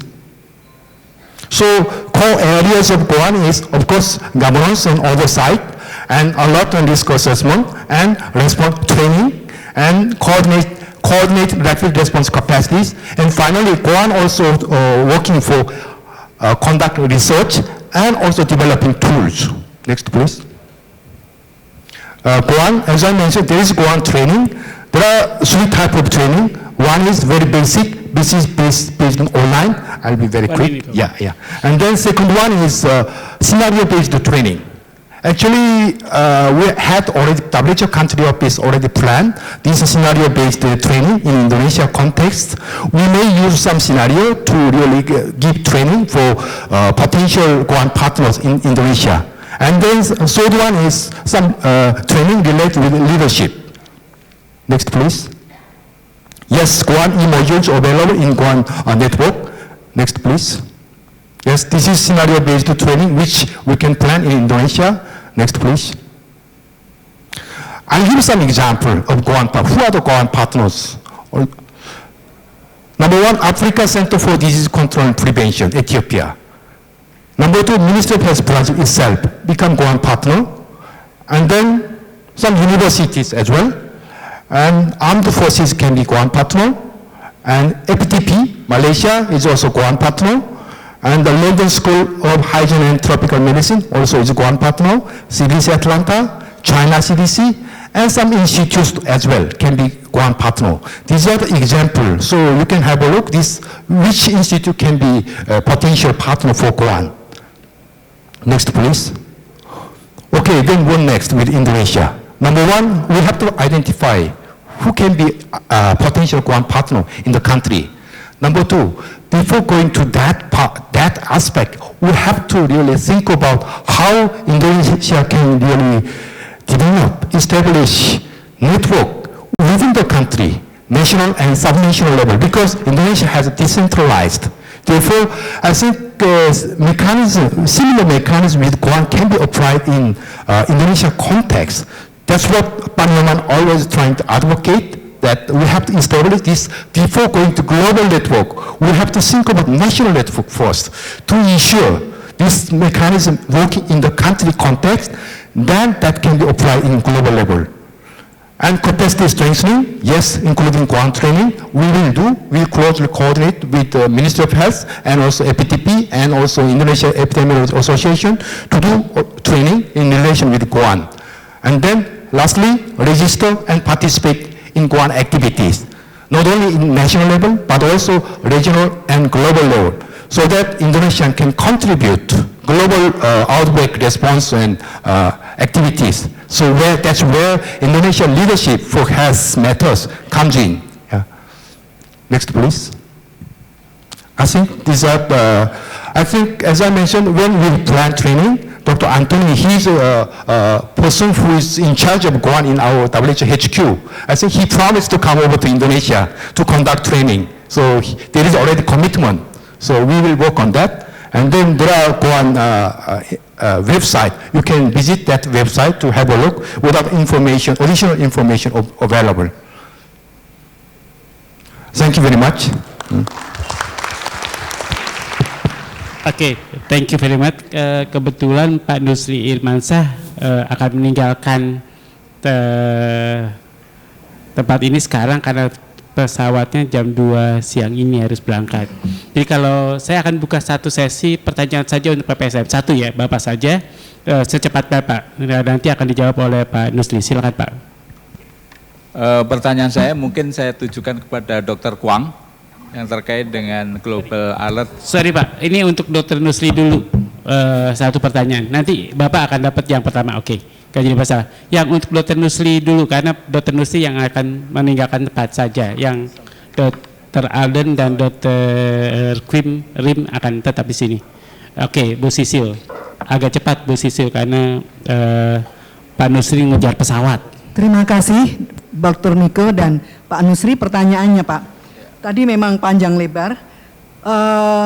So core areas of Goan is, of course, governance and oversight, and alert and risk assessment, and response training, and coordinate rapid response capacities. And finally, Goan also working for conduct research and also developing tools. Next, please. Goan, as I mentioned, there is Goan training. There are 3 types of training. One is very basic. This is based on online. I'll be very quick. Yeah. And then second one is scenario-based training. Actually, we had already, WHO country office already planned this scenario-based training in Indonesia context. We may use some scenario to really give training for potential Goan partners in Indonesia. And then third one is some training related with leadership. Next, please. Yes, Goan e-modules available in Goan network. Next, please. Yes, this is scenario-based training which we can plan in Indonesia. Next, please. I'll give some example of Goan partners. Who are the Goan partners? Number 1, Africa Center for Disease Control and Prevention, Ethiopia. Number two, Ministry of Health branch itself become Goan partner, and then some universities as well, and armed forces can be Goan partner, and FTP, Malaysia is also Goan partner, and the London School of Hygiene and Tropical Medicine also is Goan partner, CDC Atlanta, China CDC, and some institutes as well can be Goan partner. These are the examples, so you can have a look which institute can be a potential partner for Goan. Next, please. Okay, then one next with Indonesia. Number one, we have to identify who can be a potential Goan partner in the country. Number two, before going to that aspect, we have to really think about how Indonesia can really develop, establish network within the country, national and subnational level, because Indonesia has decentralized. Therefore, I think similar mechanism with Goan can be applied in Indonesia context. That's what Pan Nyoman always trying to advocate, that we have to establish this before going to global network. We have to think about national network first to ensure this mechanism working in the country context, then that can be applied in global level. And capacity strengthening, yes, including Goan training, we'll closely coordinate with the Ministry of Health and also APTP and also Indonesia Epidemiology Association to do training in relation with Goan. And then lastly, register and participate in Goan activities, not only in national level, but also regional and global level, so that Indonesia can contribute global outbreak response and activities. So that's where Indonesia leadership for health matters comes in. Yeah. Next, please. I think these are I think, as I mentioned, when we plan training, Dr. Anthony, he's a person who is in charge of Goan in our WHO HQ. I think he promised to come over to Indonesia to conduct training. So there is already commitment. So we will work on that. And then there are Goan website. You can visit that website to have a look without information, additional information available. Thank you very much. Oke, thank you very much. Kebetulan Pak Nusri Irmansyah akan meninggalkan tempat ini sekarang karena pesawatnya jam 2 siang ini harus berangkat. Jadi kalau saya akan buka satu sesi pertanyaan saja untuk PPSM. Satu ya, Bapak saja, secepat Bapak. Nanti akan dijawab oleh Pak Nusri. Silakan Pak. Pertanyaan saya mungkin saya tujukan kepada Dr. Kwang yang terkait dengan Global Alert. Sorry Pak, ini untuk Dr. Nusri dulu. Satu pertanyaan. Nanti Bapak akan dapat yang pertama. Oke. Gak jadi masalah. Yang untuk Dr. Nusli dulu, karena Dr. Nusli yang akan meninggalkan tempat saja. Yang Dr. Alden dan Dr. Rim akan tetap di sini. Oke, Bu Sisil. Agak cepat Bu Sisil karena Pak Nusri ngejar pesawat. Terima kasih Dr. Niko dan Pak Nusri. Pertanyaannya Pak, tadi memang panjang lebar.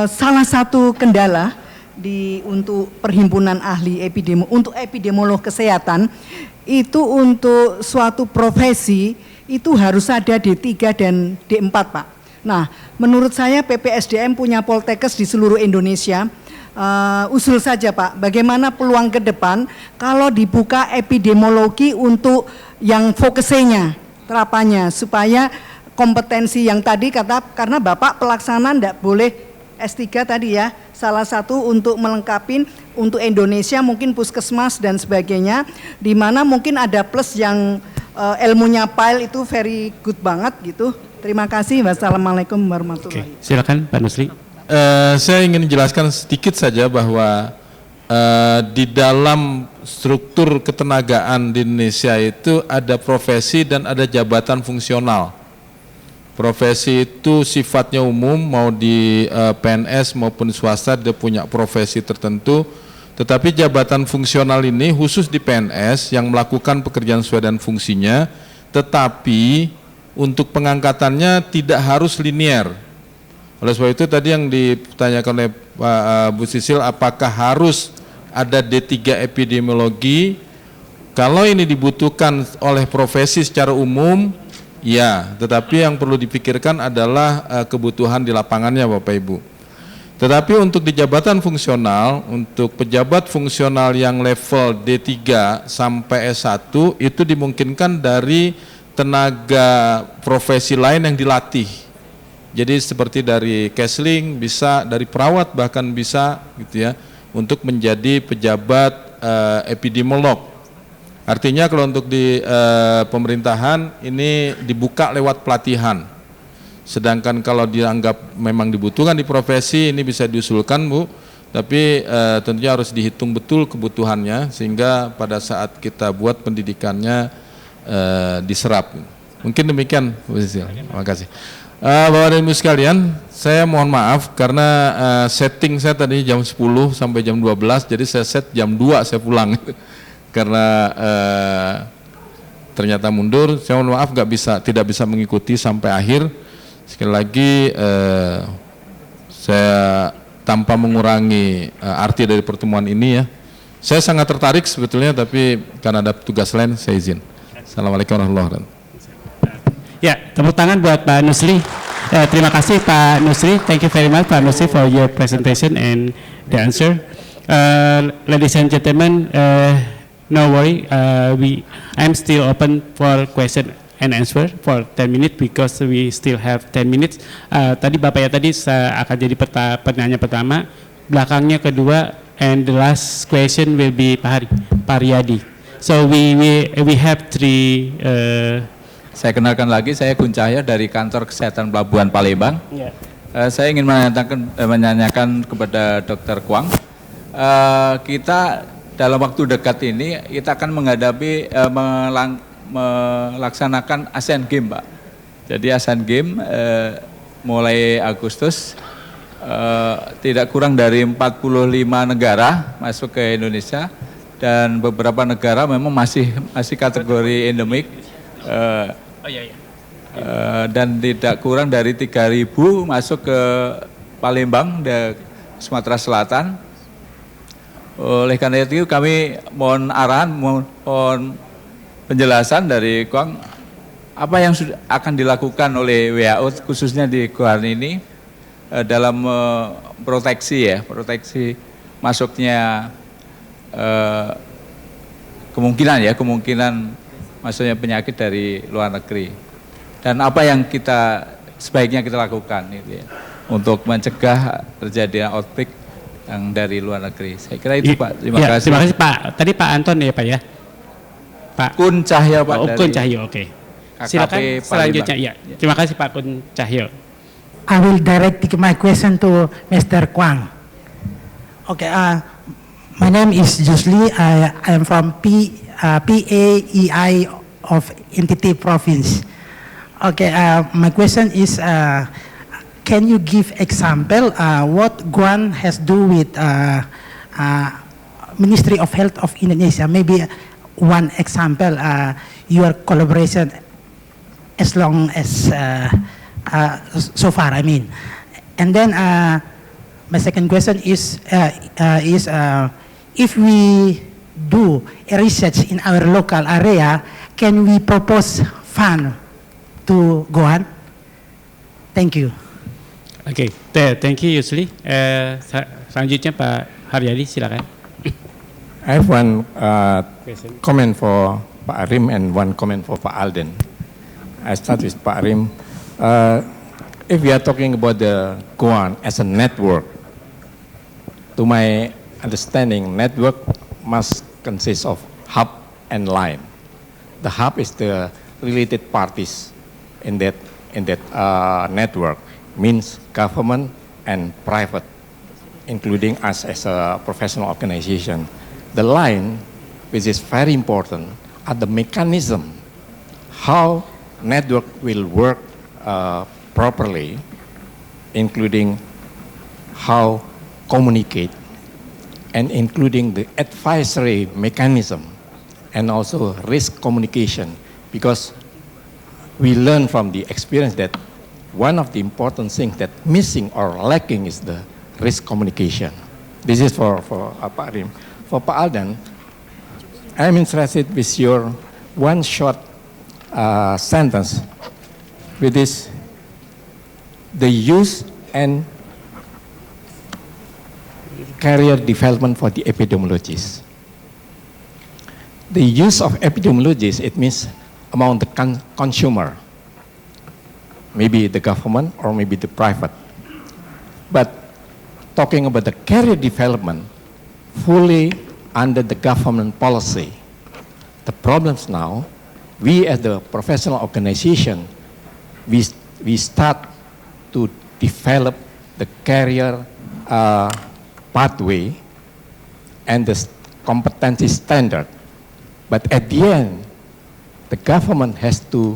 Salah satu kendala untuk perhimpunan ahli untuk epidemiolog kesehatan itu untuk suatu profesi itu harus ada D3 dan D4 Pak. Nah, menurut saya PPSDM punya Poltekkes di seluruh Indonesia. Usul saja Pak, bagaimana peluang ke depan kalau dibuka epidemiologi untuk yang fokusnya, terapannya, supaya kompetensi yang tadi karena Bapak pelaksana enggak boleh S3 tadi ya, salah satu untuk melengkapi untuk Indonesia mungkin puskesmas dan sebagainya, di mana mungkin ada plus yang ilmunya PIL itu very good banget gitu. Terima kasih. Wassalamualaikum warahmatullahi wabarakatuh. Silakan Pak Nusri. Saya ingin menjelaskan sedikit saja bahwa di dalam struktur ketenagaan di Indonesia itu ada profesi dan ada jabatan fungsional. Profesi itu sifatnya umum, mau di PNS maupun swasta dia punya profesi tertentu, tetapi jabatan fungsional ini khusus di PNS yang melakukan pekerjaan sesuai dan fungsinya, tetapi untuk pengangkatannya tidak harus linear. Oleh sebab itu tadi yang ditanyakan oleh Bu Sisil, apakah harus ada D3 epidemiologi? Kalau ini dibutuhkan oleh profesi secara umum, ya, tetapi yang perlu dipikirkan adalah kebutuhan di lapangannya Bapak Ibu. Tetapi untuk di jabatan fungsional, untuk pejabat fungsional yang level D3 sampai S1 itu dimungkinkan dari tenaga profesi lain yang dilatih. Jadi seperti dari Kesling bisa, dari perawat bahkan bisa gitu ya, untuk menjadi pejabat epidemiolog. Artinya kalau untuk di pemerintahan ini dibuka lewat pelatihan. Sedangkan kalau dianggap memang dibutuhkan di profesi ini bisa diusulkan Bu, tapi tentunya harus dihitung betul kebutuhannya sehingga pada saat kita buat pendidikannya diserap. Mungkin demikian Bu Sisil. Terima kasih. Bapak dan Ibu sekalian, saya mohon maaf karena setting saya tadi jam 10 sampai jam 12, jadi saya set jam 2 saya pulang karena ternyata mundur. Saya mohon maaf tidak bisa mengikuti sampai akhir. Sekali lagi saya tanpa mengurangi arti dari pertemuan ini ya. Saya sangat tertarik sebetulnya, tapi karena ada tugas lain saya izin. Assalamualaikum warahmatullahi wabarakatuh. Ya, tepuk tangan buat Pak Nusli. Terima kasih Pak Nusli. Thank you very much Pak Nusli for your presentation and the answer. Ladies and gentlemen, no worry. I'm still open for question and answer for 10 minutes because we still have 10 minutes. Tadi Bapak ya tadi akan jadi pertanyaan pertama, belakangnya kedua, and the last question will be Pak Haryadi. So we have three. Saya kenalkan lagi, saya Gun Cahyo dari Kantor Kesehatan Pelabuhan Palembang. Yeah. Saya ingin menanyakan kepada Dr. Kwang, kita dalam waktu dekat ini kita akan menghadapi melaksanakan Asian Games, Pak. Jadi Asian Games mulai Agustus tidak kurang dari 45 negara masuk ke Indonesia dan beberapa negara memang masih kategori endemik dan tidak kurang dari 3.000 masuk ke Palembang dan Sumatera Selatan. Oleh karena itu kami mohon arahan, mohon penjelasan dari Kwang apa yang akan dilakukan oleh WHO khususnya di Gohan ini dalam proteksi masuknya kemungkinan masuknya penyakit dari luar negeri, dan apa yang sebaiknya kita lakukan gitu ya, untuk mencegah terjadinya outbreak yang dari luar negeri. Saya kira itu Pak. Terima kasih. Terima kasih Pak. Tadi Pak Anton ya Pak ya. Pak Kun Cahyo Pak. Kun Cahyo, oke. Silakan selanjutnya ya. Terima kasih Pak Kun Cahyo. I will direct my question to Mr. Kwang. Okay, my name is Jusli. I am from PAEI of Entity Province. Okay, my question is, can you give example what Guan has do with Ministry of Health of Indonesia? Maybe one example, your collaboration as long as so far, I mean. And then my second question is if we do a research in our local area, can we propose fund to Gohan? Thank you. Oke, thank you Yusli. Selanjutnya Pak Haryadi, silakan. I have one comment for Pak Arim and one comment for Pak Alden. I start with Pak Arim. If we are talking about the Goan as a network, to my understanding, network must consist of hub and line. The hub is the related parties in that network, means government and private, including us as a professional organization. The line, which is very important, are the mechanism how network will work properly, including how communicate and including the advisory mechanism and also risk communication, because we learn from the experience that one of the important things that missing or lacking is the risk communication. This is for Pak Rim. For Pak Alden, I'm interested with your one short sentence, with this, the use and career development for the epidemiologists. The use of epidemiologists, it means among the consumer, maybe the government or maybe the private. But talking about the career development, fully under the government policy, the problems now, we as the professional organization, we start to develop the career pathway and the competency standard. But at the end, the government has to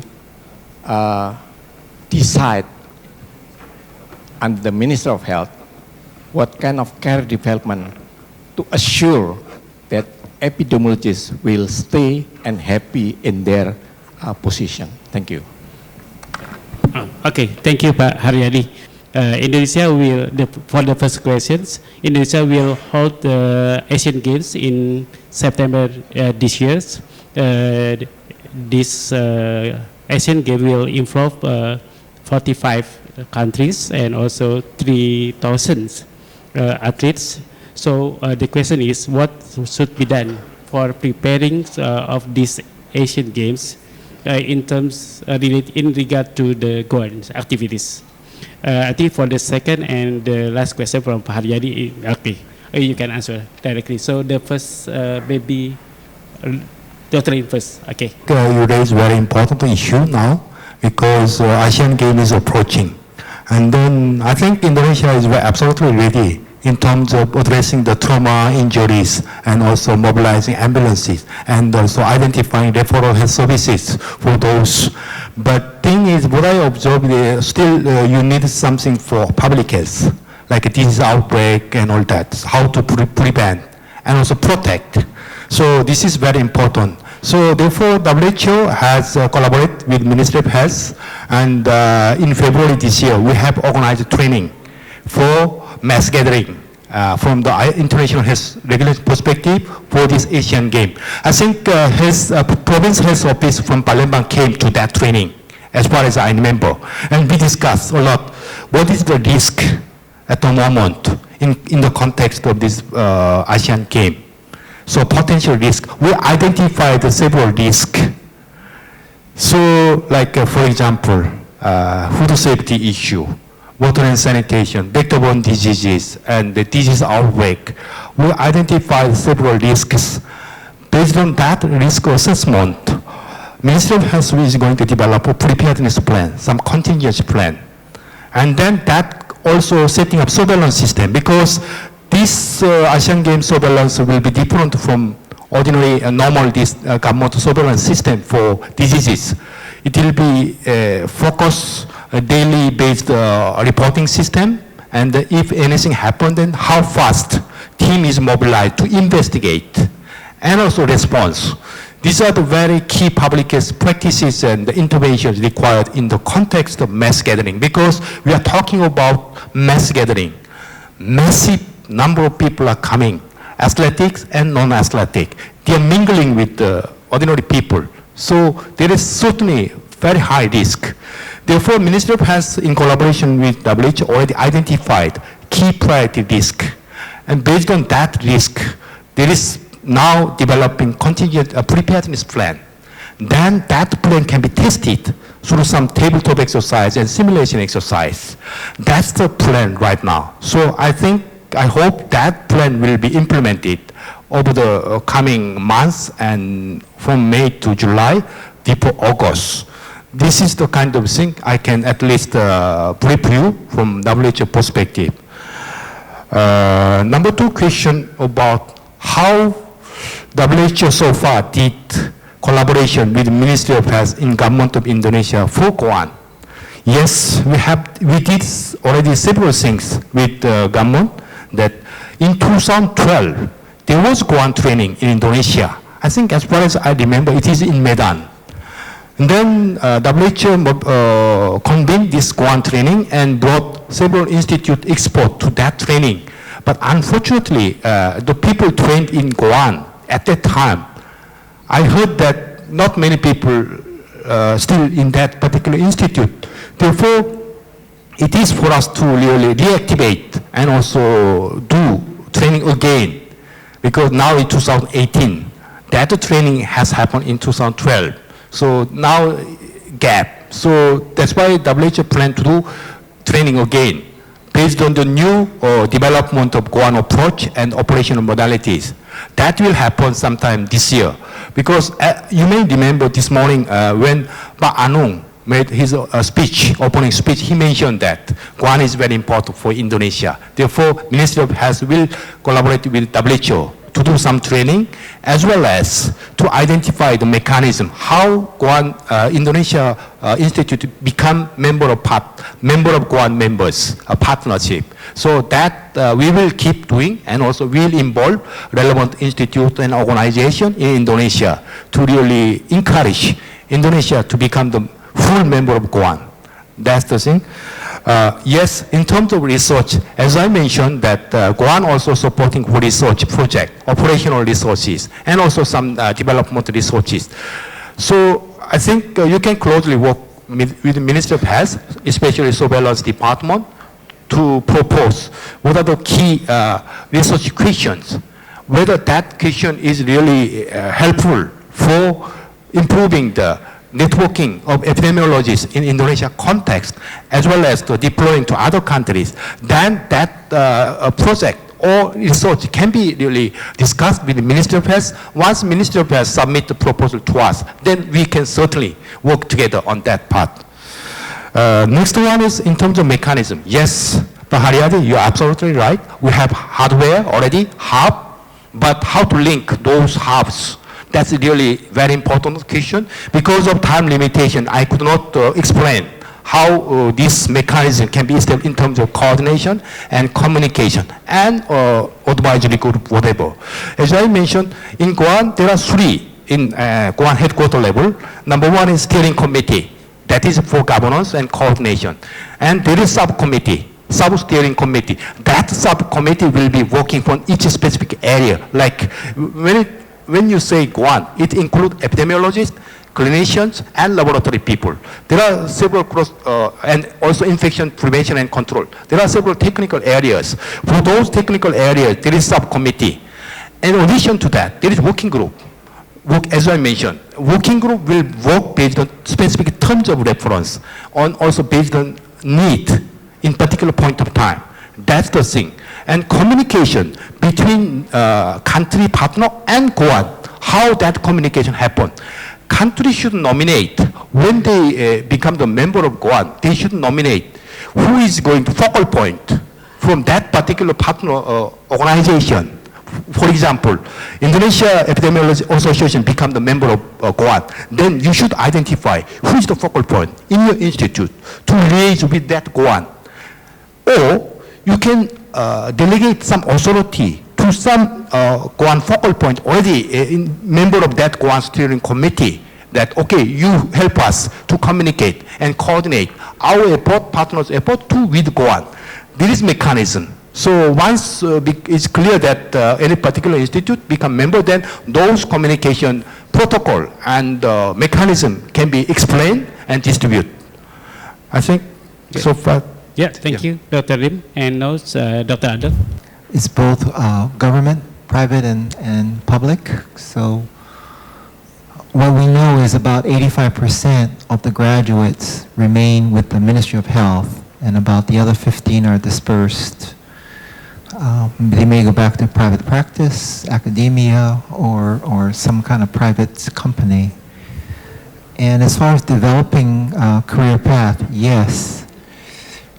decide under the Minister of Health what kind of career development to assure that epidemiologists will stay and happy in their position. Thank you. Okay, thank you, Pak Haryadi. Indonesia will, for the first questions, Indonesia will hold the Asian Games in September this year. This Asian Games will involve 45 countries and also 3,000 athletes. So the question is, what should be done for preparing of these Asian Games in terms in regard to the Goan activities? I think for the second and the last question from Pak Haryadi, okay, you can answer directly. So the first maybe Dr. In first, okay. You raise very important issue now because Asian Games is approaching. And then I think Indonesia is absolutely ready in terms of addressing the trauma injuries and also mobilizing ambulances and also identifying referral health services for those. But thing is, what I observed is still you need something for public health, like a disease outbreak and all that, how to prevent and also protect. So this is very important. So therefore, WHO has collaborated with Ministry of Health, and in February this year, we have organized training for mass gathering from the international health regulation perspective for this Asian Game. I think province health office from Palembang came to that training, as far as I remember, and we discussed a lot. What is the risk at the moment in the context of this Asian Game? So potential risk, we identified several risks. So like for example, food safety issue, water and sanitation, vector-borne diseases, and the disease outbreak. We identified several risks. Based on that risk assessment, Ministry of Health is going to develop a preparedness plan, some contingency plan. And then that also setting up surveillance system, because this Asian Games surveillance will be different from ordinary normal government surveillance system for diseases. It will be focused daily based reporting system, and if anything happened, then how fast team is mobilized to investigate and also response. These are the very key public health practices and the interventions required in the context of mass gathering, because we are talking about mass gathering. Massive number of people are coming, athletics and non-athletic. They are mingling with the ordinary people. So there is certainly very high risk. Therefore, Ministry of Health, in collaboration with WHO, already identified key priority risk. And based on that risk, there is now developing contingent preparedness plan. Then that plan can be tested through some tabletop exercise and simulation exercise. That's the plan right now. So I hope that plan will be implemented over the coming months and from May to July, before August. This is the kind of thing I can at least brief you from WHO perspective. Number two question about how WHO so far did collaboration with the Ministry of Health in Government of Indonesia for Goan. Yes, we did already several things with the government. That in 2012, there was Goan training in Indonesia. I think as far as I remember, it is in Medan. And then WHO convened this Goan training and brought several institute experts to that training. But unfortunately, the people trained in Goan at that time, I heard that not many people still in that particular institute. Therefore, it is for us to really reactivate and also do training again, because now in 2018, that training has happened in 2012. So now gap. So that's why WHO plan to do training again, based on the new development of Guan approach and operational modalities. That will happen sometime this year. Because you may remember this morning when Pak Anung made his speech, opening speech, he mentioned that Guan is very important for Indonesia. Therefore, Ministry of Health will collaborate with WHO to do some training, as well as to identify the mechanism how Guan Indonesia Institute become member of Guan members, a partnership. So that we will keep doing, and also will involve relevant institute and organization in Indonesia to really encourage Indonesia to become the full member of Guan. That's the thing. Yes, in terms of research, as I mentioned, that Guan also supporting research project, operational resources, and also some development resources. So I think you can closely work with the Ministry of Health, especially Surveillance Department, to propose what are the key research questions, whether that question is really helpful for improving the networking of epidemiologists in Indonesia context, as well as to deploying to other countries, then that project or research can be really discussed with the Ministry of Health. Once Ministry of Health submit the proposal to us, then we can certainly work together on that part. Next one is in terms of mechanism. Yes, Pak Haryadi, you're absolutely right. We have hardware already, hub, but how to link those hubs? That's really very important question. Because of time limitation, I could not explain how this mechanism can be established in terms of coordination and communication and advisory group, whatever. As I mentioned, in Guan, there are three in Guan headquarters level. Number one is steering committee. That is for governance and coordination. And there is subcommittee, sub-steering committee. That subcommittee will be working on each specific area. Like when you say Guan, it includes epidemiologists, clinicians, and laboratory people. There are several and also infection prevention and control. There are several technical areas. For those technical areas, there is subcommittee. In addition to that, there is working group. As I mentioned, working group will work based on specific terms of reference, on also based on need in particular point of time. That's the thing. And communication between country partner and Guan, how that communication happen. Country should nominate, when they become the member of Guan, they should nominate who is going to focal point from that particular partner organization. For example, Indonesia Epidemiology Association become the member of Guan. Then you should identify who is the focal point in your institute to liaise with that Guan. Or you can delegate some authority to some Guan focal point already in member of that Guan steering committee, that okay, you help us to communicate and coordinate our effort, partners' effort to with Guan. There is mechanism. So once it's clear that any particular institute become member, then those communication protocol and mechanism can be explained and distributed. I think so far. Yeah, thank you, Dr. Lim, and now Dr. Adam. It's both government, private, and public. So what we know is about 85% of the graduates remain with the Ministry of Health, and about the other 15 are dispersed. They may go back to private practice, academia, or some kind of private company. And as far as developing a career path, yes.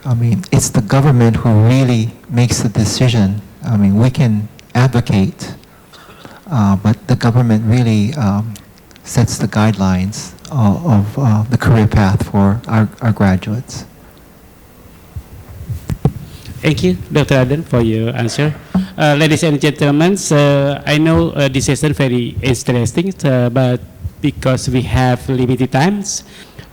I mean, it's the government who really makes the decision. I mean, we can advocate, but the government really sets the guidelines of the career path for our graduates. Thank you, Dr. Aden, for your answer. Ladies and gentlemen, I know this session very interesting, but because we have limited times,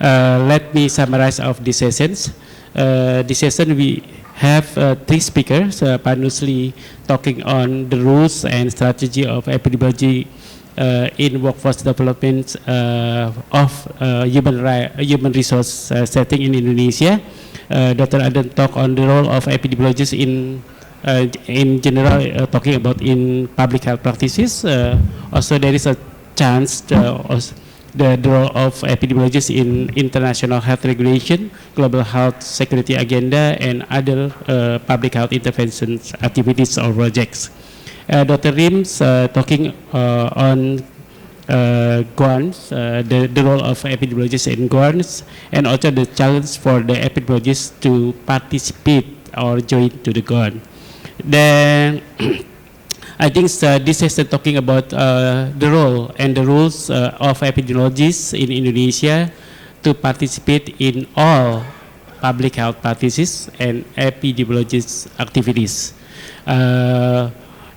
let me summarize of this sessions. This session we have three speakers, Pak Nusli talking on the rules and strategy of epidemiology in workforce development of human resource setting in Indonesia. Dr. Aden talk on the role of epidemiologists in in general, talking about in public health practices, also there is a chance the role of epidemiologists in international health regulation, global health security agenda, and other public health interventions activities or projects. Dr. Rims talking on GOANs, the role of epidemiologists in GOANs, and also the challenge for the epidemiologists to participate or join to the GOAN. Then I think this is talking about the role and the rules of epidemiologists in Indonesia to participate in all public health practices and epidemiologists activities.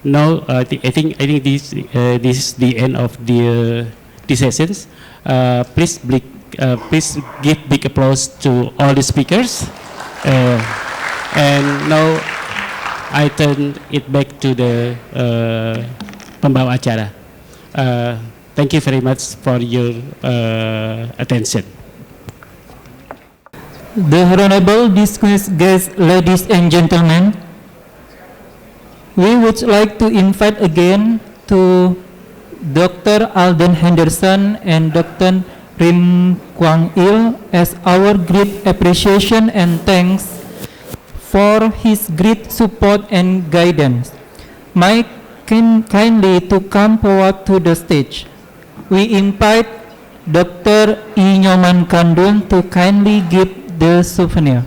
Now, I think this is the end of the sessions. Please give big applause to all the speakers. And now I turn it back to the pembawa acara. Thank you very much for your attention. The honorable distinguished guests, ladies and gentlemen, we would like to invite again to Dr. Alden Henderson and Dr. Rim Kwang Il as our great appreciation and thanks for his great support and guidance. Mike can kindly to come forward to the stage. We invite Dr. I Nyoman Kandung to kindly give the souvenir.